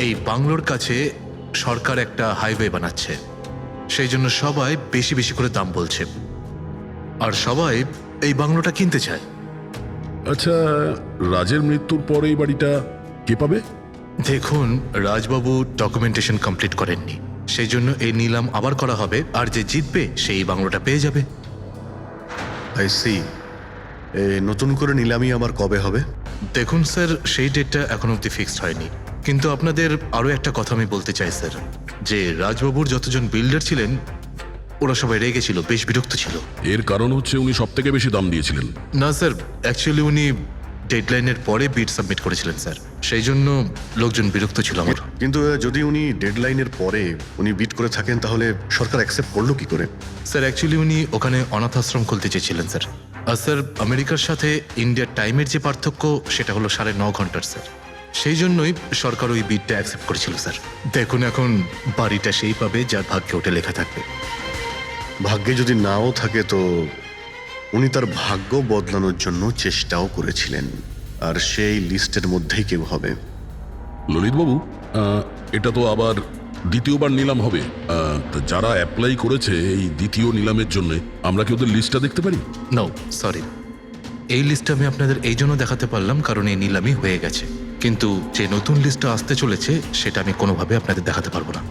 এই বাংলোর কাছে সরকার একটা হাইওয়ে বানাচ্ছে, সেই জন্য সবাই বেশি বেশি করে দাম বলছে, আর সবাই এই বাংলোটা কিনতে চায়। আচ্ছা, রাজের মৃত্যুর পর এই বাড়িটা কে পাবে? দেখুন, রাজবাবু ডকুমেন্টেশন কমপ্লিট করেননি, সেই জন্য এই নিলাম আবার করা হবে, আর যে জিতবে সেই বাংলোটা পেয়ে যাবে। I see. নতুন করে নিলামি আবার কবে হবে? দেখুন স্যার, সেই ডেটটা এখন অব্দি ফিক্সড হয়নি, কিন্তু আপনাদের আরও একটা কথা আমি বলতে চাই স্যার, যে রাজবাবুর যতজন বিল্ডার ছিলেন ওরা সবাই রেগে ছিল, বেশ বিরক্ত ছিল। এর কারণ হচ্ছে উনি সব থেকে বেশি দাম দিয়েছিলেন। না স্যার, অ্যাকচুয়ালি উনি ডেডলাইনের পরে বিড সাবমিট করেছিলেন স্যার, সেই জন্য লোকজন বিরক্ত ছিল আমার। কিন্তু যদি উনি ডেডলাইনের পরে উনি বিট করে থাকেন তাহলে সরকার অ্যাকসেপ্ট করলো কি করে? স্যার, অ্যাকচুয়ালি উনি ওখানে অনাথ আশ্রম খুলতে চেয়েছিলেন স্যার। আর স্যার, আমেরিকার সাথে ইন্ডিয়ার টাইমের যে পার্থক্য সেটা হলো 9.5 ঘন্টার স্যার, সেই জন্যই সরকার ওই বিডটা অ্যাকসেপ্ট করেছিল স্যার। দেখুন, এখন বাড়িটা সেই পাবে যার ভাগ্যে ওটা লেখা থাকবে। ভাগ্যে যদি নাও থাকে তো উনি তার ভাগ্য বদলানোর জন্য চেষ্টাও করেছিলেন, আর সেই লিস্টের মধ্যেই কেউ হবে। ললিতবাবু, এটা তো আবার দ্বিতীয়বার নিলাম হবে। তা যারা অ্যাপ্লাই করেছে এই দ্বিতীয় নিলামের জন্য, আমরা কি ওদের লিস্টটা দেখতে পারি? নো, সরি, এই লিস্টটা আমি আপনাদের এই জন্য দেখাতে পারলাম কারণ এই নিলামই হয়ে গেছে, কিন্তু যে নতুন লিস্টটা আসতে চলেছে সেটা আমি কোনোভাবে আপনাদের দেখাতে পারবো না।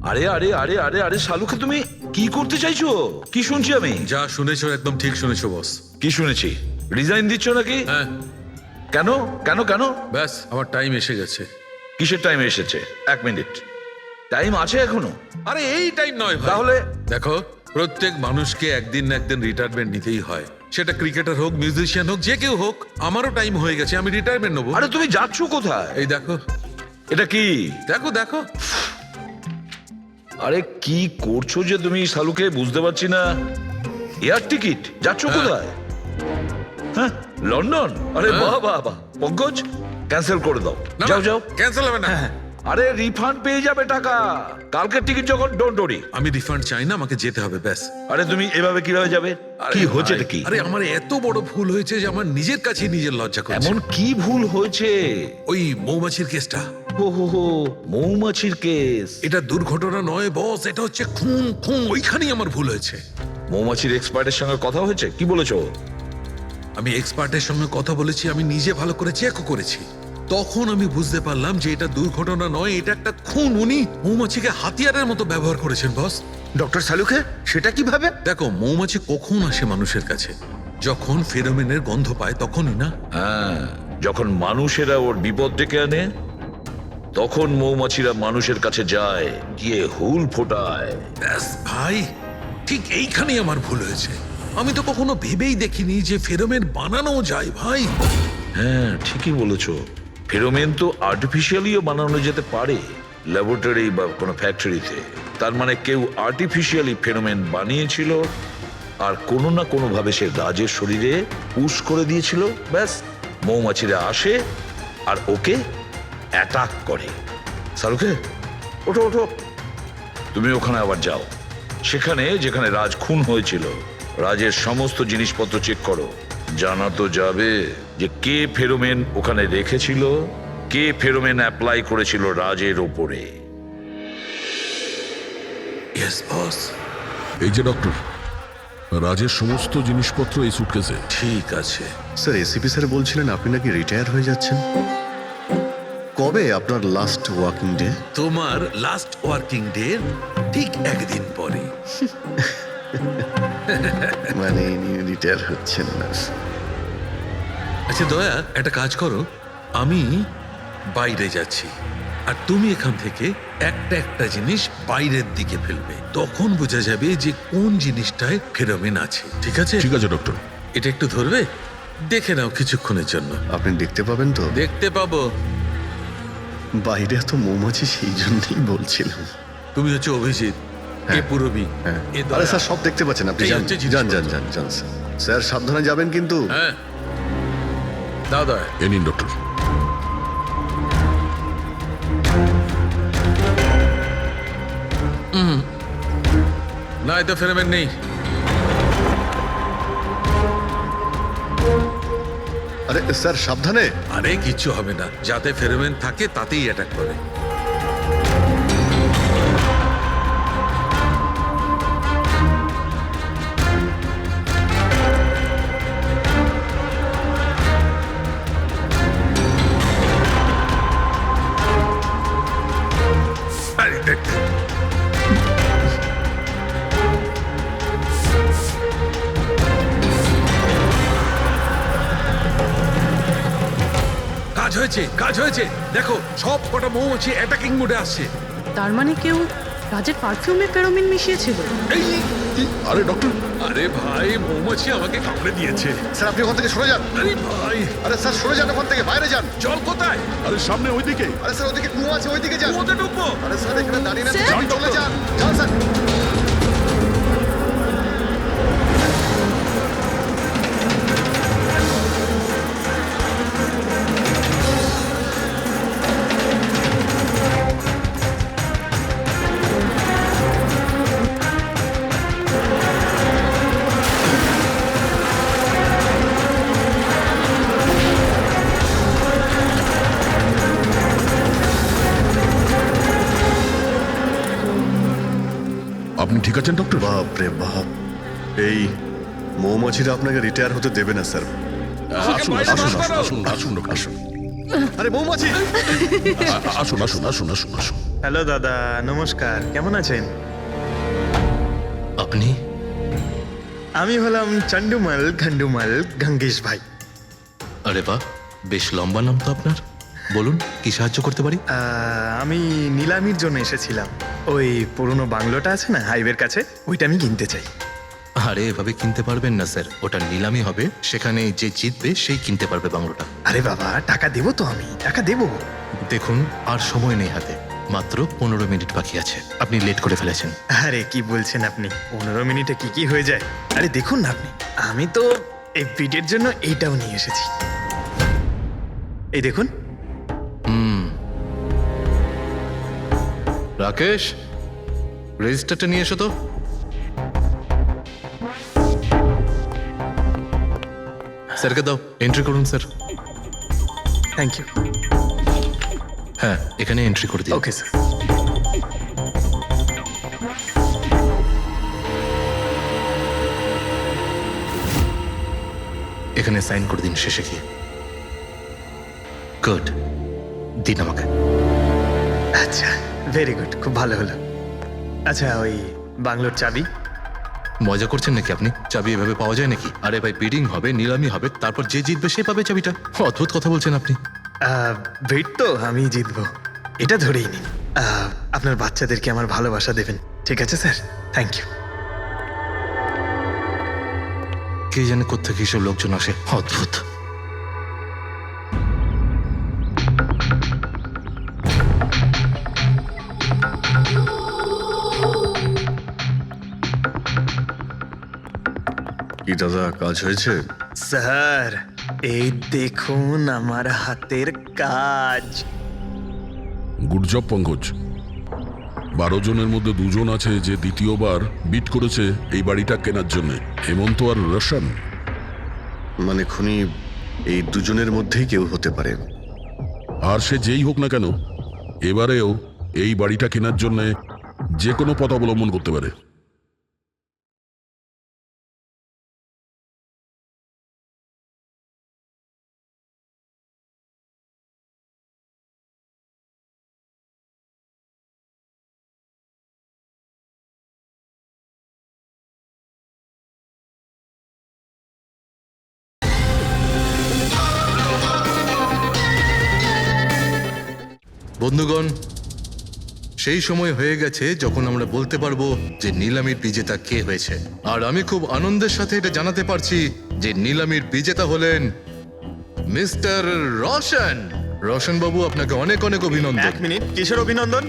আরে আরে আরে আরে আরে শালুকে, তুমি কি করতে চাইছো? কি শুনছি আমি? যা শুনেছো একদম ঠিক শুনেছো বস। কি শুনেছি? রিজাইন দিচ্ছ নাকি? হ্যাঁ। কেন কেন কেন? ব্যাস, আমার টাইম এসে গেছে। কিসের টাইম এসেছে? 1 মিনিট টাইম আছে এখনো? আরে এই টাইম নয় ভাই। তাহলে দেখো, প্রত্যেক মানুষকে একদিন না একদিন রিটায়ারমেন্ট নিতেই হয়, সেটা ক্রিকেটার হোক, মিউজিশিয়ান হোক, যে কেউ হোক। আমারও টাইম হয়ে গেছে, আমি রিটায়ারমেন্ট নেবো। আরে তুমি যাচ্ছ কোথায়? এই দেখো। এটা কি? দেখো দেখো। আরে কি করছো যে তুমি শালুকে, বুঝতে পারছি না। এয়ার টিকিট, যাচ্ছ কোথায়? হ্যাঁ, লন্ডন? আরে বাহ বাহ বাহ। পঙ্কজ, ক্যান্সেল করে দাও, যাও যাও। ক্যান্সেল হবে না। আরে রিফান্ড পেয়ে যাবে টাকা, কালকের টিকিট যখন। Don't worry. আমি রিফান্ড চাই না, আমাকে যেতে হবে ব্যাস। আরে তুমি এভাবে কিভাবে যাবে? কি হচ্ছে কি? আরে আমার এত বড় ভুল হয়েছে যে আমার নিজের কাছে নিজের লজ্জা করছে। এমন কি ভুল হয়েছে? ওই মৌমাছির কেসটা। হো হো হো, মৌমাছির কেস। এটা দুর্ঘটনা নয় বস, এটা হচ্ছে খুন। খুন, ওইখানেই আমার ভুল হয়েছে। মৌমাছির এক্সপার্টের সঙ্গে কথা হয়েছে? কি বলেছো? আমি এক্সপার্টের সঙ্গে কথা বলেছি, আমি নিজে ভালো করে চেকও করেছি। তখন আমি বুঝতে পারলাম যে এটা দুর্ঘটনা নয়, এটা একটা খুন। উনি মৌমাছিকে হাতিয়ারের মতো ব্যবহার করেছেন বস। ডক্টর সালুকে, সেটা কিভাবে? দেখো, মৌমাছি কখন আসে মানুষের কাছে? যখন ফেরোমেনের গন্ধ পায় তখনই না? হ্যাঁ, যখন মানুষেরা ওর বিপদ ডেকে আনে তখন মৌমাছিরা মানুষের কাছে যায়, গিয়ে হুল ফোটায়। ব্যাস ভাই, ঠিক এইখানেই আমার ভুল হয়েছে। আমি তো কখনো ভেবেই দেখিনি যে ফেরোমেন বানানো যায় ভাই। হ্যাঁ ঠিকই বলেছো, ফেরোমেন তো আর্টিফিশিয়ালিও বানানো যেতে পারে ল্যাবরেটরি বা কোনো ফ্যাক্টরিতে। তার মানে কেউ আর্টিফিশিয়ালি ফেরোমেন বানিয়েছিল আর কোনো না কোনো ভাবে সে রাজের শরীরে পুশ করে দিয়েছিল, ব্যাস মৌমাছিরা আসে আর ওকে অ্যাটাক করে। শাহরুখে ওঠো ওঠো, তুমি ওখানে আবার যাও, সেখানে যেখানে রাজ খুন হয়েছিল রাজের সমস্ত জিনিসপত্র চেক করো। জানা তো যাবে যে কে ফেরোমেন ওখানে রেখেছিল, কে ফেরোমেন অ্যাপ্লাই করেছিল রাজের ওপরে। Yes boss. এই যে ডক্টর, রাজের সমস্ত জিনিসপত্র এই সুটকেসে। ঠিক আছে স্যার, এসিপি স্যার বলছিলেন আপনি নাকি রিটায়ার হয়ে যাচ্ছেন। কবে আপনার লাস্ট ওয়ার্কিং ডে? তোমার লাস্ট ওয়ার্কিং ডে ঠিক একদিন পরে। মানে রিটায়ার হচ্ছেন না? আচ্ছা দয়া, একটা কাজ করো, আমি বাইরে যাচ্ছি আর তুমি এখান থেকে একটা একটা জিনিস বাইরের দিকে ফেলবে, তখন বোঝা যাবে যে কোন জিনিসটায় ফেরোমেন আছে। ঠিক আছে? ঠিক আছে ডক্টর। এটা একটু ধরবে, দেখে নাও কিছুক্ষণের জন্য। আপনি দেখতে পাবেন তো? দেখতে পাবো। বাইরে এত মৌমাছি, সেই জন্যই বলছিলাম। তুমি হচ্ছে অভিজিৎ, এ পুরবী, এ দয়া। আরে স্যার সব দেখতে পাচ্ছেন আপনি, এই যান হচ্ছে যান জিনিসপত্র। যান যান যান স্যার। স্যার সাবধানে যাবেন কিন্তু। হ্যাঁ দাও দয়া। এ নিন ডক্টর। না, এতে ফেরোমেন নেই। আরে স্যার সাবধানে। আরে কিচ্ছু হবে না, যাতে ফেরোমেন থাকে তাতেই অ্যাটাক করে। আরে দেখতে কাজ হয়েছে, কাজ হয়েছে। দেখো সব কটা মৌমাছি অ্যাটাকিং মোডে আসছে। তার মানে কেউ রাজের পারফিউমে ফেরোমিন মিশিয়েছিল। আরে ডক্টর, আরে ভাই, মৌমাছি আমাকে কামড়ে দিয়েছে। স্যার আপনি ওখান থেকে সরে যান। আরে ভাই, আরে স্যার সরে যান ওখান থেকে, বাইরে যান। জল কোথায়? আরে সামনে ওইদিকে। আরে স্যার ওদিকে কুয়ো আছে, ওইদিকে যান। কুয়োতে ঢুকবো? আরে স্যার এখানে দাঁড়িয়ে না, স্যার? চলে যান। যান স্যার। আপনি ঠিক আছেন ডক্টর? বাপ রে বাপ, এই মৌমাছিরা আপনাকে রিটায়ার হতে দেবে না স্যার। আসুন আসুন আসুন আসুন আসুন ডক্টর, আসুন। আরে মৌমাছি! আসুন আসুন আসুন আসুন আসুন। হ্যালো দাদা, নমস্কার, কেমন আছেন? আপনি? আমি হলাম চন্ডুমাল ঘন্ডুমাল গঙ্গেশ ভাই। আরে বাহ, বেশ লম্বা নাম তো আপনার। বলুন কি সাহায্য করতে পারি? আমি নিলামির জন্য এসেছিলাম। ওই পুরনো বাংলোটা আছে না হাইওয়ের কাছে, ওইটা আমি কিনতে চাই। আরে এভাবে কিনতে পারবেন না স্যার, ওটা নিলামি হবে, সেখানে যে জিতবে সেই কিনতে পারবে বাংলোটা। আরে বাবা, টাকা দেবো তো, আমি টাকা দেবো। দেখুন আর সময় নেই হাতে, মাত্র 15 মিনিট বাকি আছে, আপনি লেট করে ফেলেছেন। আরে কি বলছেন আপনি, 15 মিনিটে কি কি হয়ে যায়? আরে দেখুন না আপনি, আমি তো এই বিটের জন্য এইটাও নিয়ে এসেছি। এই দেখুন। রাকেশ, রেজিস্টারটা নিয়ে এসো তো। স্যারকে দাও, এন্ট্রি করুন স্যার। Thank you. হ্যাঁ, এখানে এন্ট্রি করে দিন। Okay sir. এখানে সাইন করে দিন শেষে গিয়ে। গুড, দিন আমাকে। আচ্ছা, ভেরি গুড, খুব ভালো হলো। আচ্ছা, ওই বাংলোর চাবি? মজা করছেন নাকি আপনি? চাবি এভাবে পাওয়া যায় নাকি? আরে ভাই, বিডিং হবে, নিলামি হবে, তারপর যে জিতবে সে পাবে চাবিটা। অদ্ভুত কথা বলছেন আপনি। ভেট তো আমি জিতবো, এটা ধরেই নিন। আপনার বাচ্চাদেরকে আমার ভালোবাসা দেবেন, ঠিক আছে স্যার? Thank you. কে জানে কোত্থেকে এইসব লোকজন আসে, অদ্ভুত। কি দাদা, কাজ হয়েছে? স্যার এই দেখুন আমার হাতের কাজ। Good job Pankaj. 12 জনের মধ্যে 2 জন আছে যে দ্বিতীয়বার বিট করেছে এই বাড়িটা কেনার জন্য, হেমন্ত আর রোশন। মানে খুনি এই দুজনের মধ্যেই কেউ হতে পারে। আর সে যেই হোক না কেন, এবারেও এই বাড়িটা কেনার জন্য যে কোনো পথ অবলম্বন করতে পারে। বন্ধুগণ, সেই সময় হয়ে গেছে যখন আমরা বলতে পারবো যে নিলামির বিজেতা কে হয়েছে। আর আমি খুব আনন্দের সাথে এটা জানাতে পারছি যে নিলামির বিজেতা হলেন মিস্টার রোশন। রোশন বাবু, আপনাকে অনেক অনেক অভিনন্দন। 1 মিনিট, কিসের অভিনন্দন?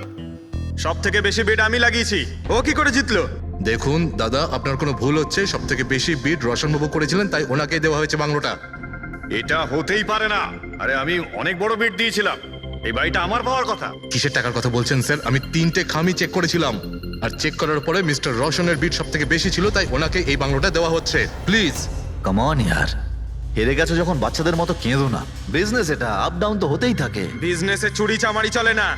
সব থেকে বেশি বিড আমি লাগিয়েছি, ও কি করে জিতলো? দেখুন দাদা, আপনার কোনো ভুল হচ্ছে। সব থেকে বেশি বিড রোশন বাবু করেছিলেন, তাই ওনাকে দেওয়া হয়েছে বাংলোটা। এটা হতেই পারে না। আরে আমি অনেক বড় বিড দিয়েছিলাম, এই বাড়িটা আমার পাওয়ার কথা। কিসের টাকার কথা বলছেন স্যার? আমি 3টে খামি চেক করেছিলাম, আর চেক করার পরে মিস্টার রোশনের বিড সব থেকে বেশি ছিল, তাই ওনাকে এই বাংলোটা দেওয়া হচ্ছে। প্লিজ কাম অন ইয়ার, হেরে গেছো যখন বাচ্চাদের মতো কেঁদো না। বিজনেস এটা, আপ ডাউন তো হতেই থাকে। বিজনেসে চুরি চামারি চলে না।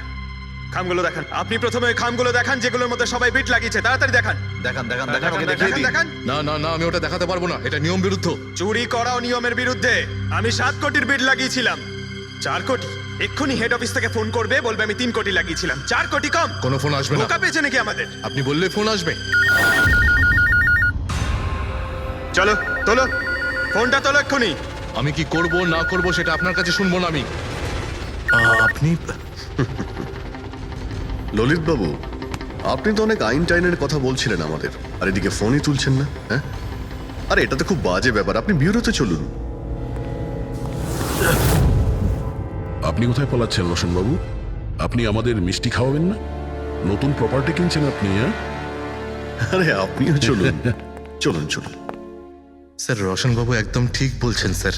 খামগুলো দেখান। আপনি প্রথমে ওই খামগুলো দেখান যেগুলোর মধ্যে সবাই বিট লাগিয়েছে। তাড়াতাড়ি দেখান। দেখান দেখান দেখান, দেখান, ওকে দেখান, দেখিয়ে দিন। দেখান। না না না, আমি ওটা দেখাতে পারবো না, এটা নিয়ম বিরুদ্ধ। চুরি করাও নিয়মের বিরুদ্ধে। আমি 7 কোটির বিড লাগিয়েছিলাম। 4 কোটি। এক্ষুনি হেড অফিস থেকে ফোন করবে, বলবে আমি 3 কোটি লাগিয়েছিলাম। 4 কোটি কম। কোনো ফোন আসবে না। বোকা পেয়েছে নাকি আমাদের? আপনি বললে ফোন আসবে। চলো তোলো, ফোনটা তোলো এক্ষুনি। আমি কি করব না করব সেটা আপনার কাছে শুনবো না আমি। আপনি ললিত বাবু, আপনি তো অনেক আইন টাইনের কথা বলছিলেন আমাদের, আর এদিকে ফোনই তুলছেন না। হ্যাঁ, আরে এটা তো খুব বাজে ব্যাপার। আপনি বিউরোতে চলুন। আপনি কোথায় পালাচ্ছেন রোশন বাবু? আপনি আমাদের মিষ্টি খাওয়াবেন না? নতুন প্রপার্টি কিনছেন আপনি? হ্যাঁ, আরে আপনিও চলুন। চলুন চলুন। স্যার, রোশন বাবু একদম ঠিক বলছেন স্যার।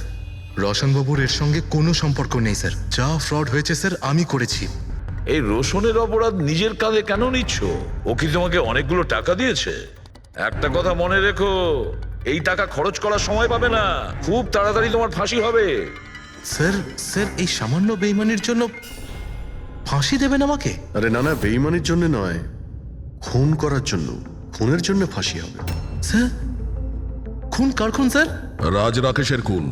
রোশন বাবুর এর সঙ্গে কোনো সম্পর্ক নেই স্যার। যা ফ্রড হয়েছে স্যার আমি করেছি। এই রোশনের অপরাধ নিজের কাঁধে কেন নিচ্ছ? ও কি তোমাকে অনেকগুলো টাকা দিয়েছে? একটা কথা মনে রেখো, এই টাকা খরচ করার সময় পাবে না। খুব তাড়াতাড়ি তোমার ফাঁসি হবে। স্যার স্যার, এই সামান্য বেইমানির জন্য ফাঁসি দেবেন আমাকে? আরে না না, বেইমানির জন্য নয়, খুন করার জন্য। খুনের জন্য ফাঁসি হবে। স্যার, খুন কার খুন স্যার? রাজ রাকেশের খুন,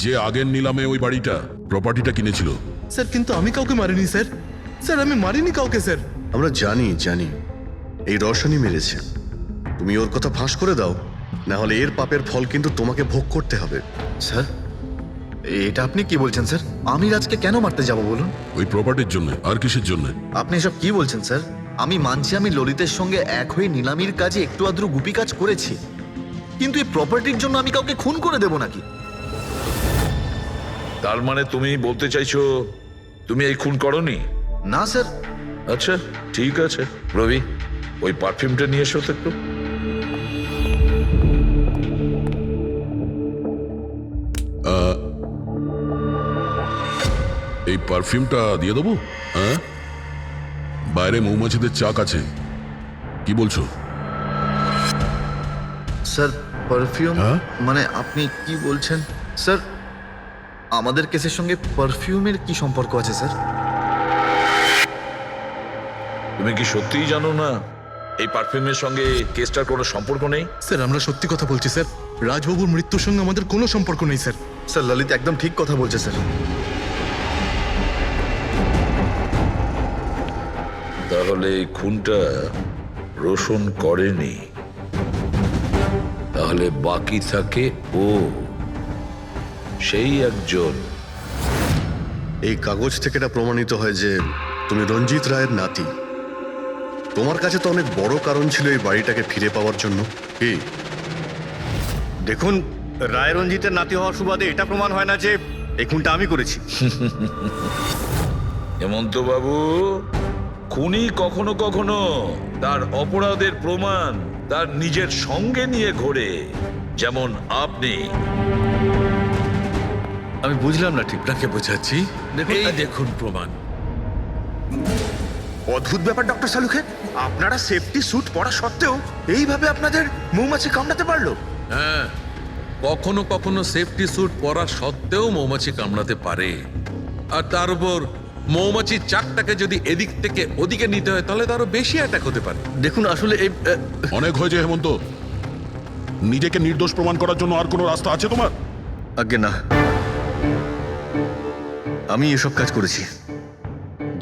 যে আগের নিলামে ওই বাড়িটা প্রপার্টিটা কিনেছিল। স্যার, কিন্তু আমি কাউকে মারিনি স্যার। স্যার, আমি মারিনি কাউকে স্যার। আমরা জানি জানি এই রোশনই মেরেছে। তুমি ওর কথা ফাঁস করে দাও, না হলে এর পাপের ফল কিন্তু তোমাকে ভোগ করতে হবে। স্যার, এটা আপনি কি বলছেন স্যার? আমি রাজকে কেন মারতে যাব বলুন? ওই প্রপার্টির জন্য। আর কিসের জন্য? আপনি এসব কি বলছেন স্যার? আমি মানছি আমি ললিতের সঙ্গে এক হয়ে নিলামির কাজে একটু আদ্র গুপি কাজ করেছি, কিন্তু এই প্রপার্টির জন্য আমি কাউকে খুন করে দেব নাকি? তার মানে তুমি বলতে চাইছো তুমি এই খুন করনি? না স্যার। আচ্ছা ঠিক আছে, রবি ওই পারফিউমটা নিয়ে এসো তো একটু। এই পারফিউমটা দিয়ে দেবো? হ্যাঁ, বাইরে মৌমাছিদের চাক আছে, কি বলছো? স্যার, পারফিউম মানে আপনি কি বলছেন? স্যার, আমাদের কেসের সঙ্গে পারফিউমের কি সম্পর্ক আছে স্যার? তুমি কি সত্যিই জানো না এই পারফিউমের সঙ্গে কেসটার কোনো সম্পর্ক নেই? স্যার, আমরা সত্যি কথা বলছি স্যার। রাজবাবুর মৃত্যুর সঙ্গে আমাদের কোনো সম্পর্ক নেই স্যার। স্যার, ললিত একদম ঠিক কথা বলছে স্যার। তাহলে এই খুনটা রোশন করেনি, তাহলে বাকি থাকে ও, সেই একজন। এই কাগজ থেকে এটা প্রমাণিত হয় যে তুমি রঞ্জিত রায়ের নাতি। তোমার কাছে তো অনেক বড় কারণ ছিল এই বাড়িটাকে ফিরে পাওয়ার জন্য। কি দেখুন, রায় রঞ্জিতের নাতি হওয়ার সুবাদে এটা প্রমাণ হয় না যে এই খুনটা আমি করেছি। হেমন্ত বাবু, খুনি কখনো কখনো তার অপরাধের প্রমাণ তার নিজের সঙ্গে নিয়ে ঘোরে, যেমন আপনি। আমি বুঝলাম না ঠিক। আপনাকে বোঝাচ্ছি, এই দেখুন প্রমাণ। অদ্ভুত ব্যাপার ডক্টর সালুখে, আপনারা সেফটি স্যুট পরা সত্ত্বেও এইভাবে আপনাদের মৌমাছি কামড়াতে পারলো? হ্যাঁ, কখনো কখনো সেফটি স্যুট পরা সত্ত্বেও মৌমাছি কামড়াতে পারে। আর তার উপর মৌমাছির চাকটাকে যদি এদিক থেকে ওদিকে নিতে হয় তাহলে তারও বেশি অ্যাটাক হতে পারে। দেখুন, আসলে এই অনেক হয়েছে হেমন্ত। নিজেকে নির্দোষ প্রমাণ করার জন্য আর কোনো রাস্তা আছে তোমার? আজ্ঞে না, আমি এসব কাজ করেছি।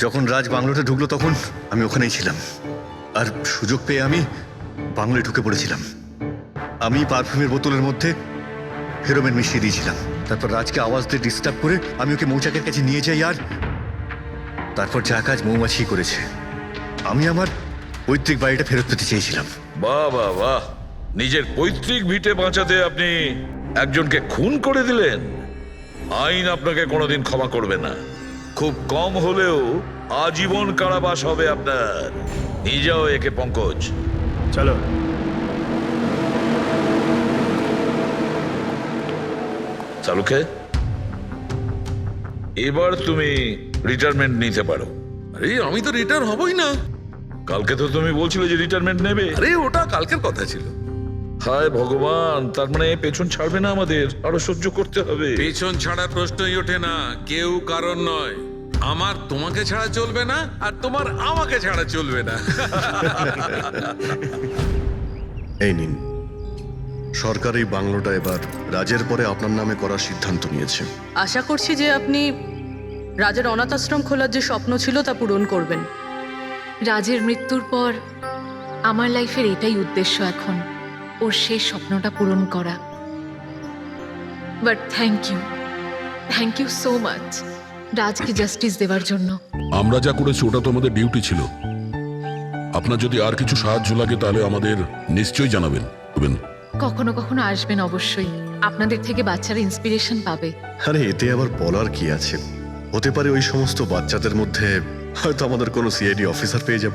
যখন রাজ বাংলোতে ঢুকলো তখন আমি ওখানেই ছিলাম, আর সুযোগ পেয়ে আমি বাংলোয় ঢুকে পড়েছিলাম। আমি পারফিউমের বোতলের মধ্যে ফেরোমেন মিশিয়ে দিয়েছিলাম। তারপর রাজকে আওয়াজ দিয়ে ডিস্টার্ব করে আমি ওকে মৌচাকের কাছে নিয়ে যাই, আর তারপর যা কাজ মৌমাছি করেছে। আমি আমার পৈতৃক বাড়িটা ফেরত পেতে চেয়েছিলাম। বাহ বাহ বাহ, নিজের পৈতৃক ভিটে বাঁচাতে আপনি একজনকে খুন করে দিলেন। আইন আপনাকে কোনোদিন ক্ষমা করবে না। খুব কম হলেও আজীবন কারাবাস হবে আপনার। নিয়ে যাও একে পঙ্কজ। চলো। চালুকে, এবার তুমি রিটায়ারমেন্ট নিতে পারো। আরে আমি তো রিটায়ার হবই না। কালকে তো তুমি বলছিলে যে রিটায়ারমেন্ট নেবে। আরে ওটা কালকের কথা ছিল। হায় ভগবান, তার মানে পেছন ছাড়বে না, আমাদের আরো সহ্য করতে হবে। পেছন ছাড়ার প্রশ্নই ওঠে না, কেউ কারণ নয়। আমার তোমাকে ছাড়া চলবে না, আর তোমার আমাকে ছাড়া চলবে না। এই নিন, সরকার এই বাংলোটা এবার রাজের পরে আপনার নামে করার সিদ্ধান্ত নিয়েছে। আশা করছি যে আপনি রাজের অনাথ আশ্রম খোলার যে স্বপ্ন ছিল তা পূরণ করবেন। রাজের মৃত্যুর পর আমার লাইফের এটাই উদ্দেশ্য এখন, ওর শেষ স্বপ্নটা পূরণ করা। But thank you so much রাজকে জাস্টিস দেওয়ার জন্য। আমরা যা করেছি ওটা তো আমাদের ডিউটি ছিল। আপনার যদি আর কিছু সাহায্য লাগে তাহলে আমাদের নিশ্চয়ই জানাবেন। কখনো কখনো আসবেন অবশ্যই, আপনাদের থেকে বাচ্চারা ইন্সপিরেশন পাবে। আরে এতে আবার বলার কি আছে? হতে পারে ওই সমস্ত বাচ্চাদের মধ্যে হয়তো আমাদের কোনো সিআইডি অফিসার পেয়ে যাব।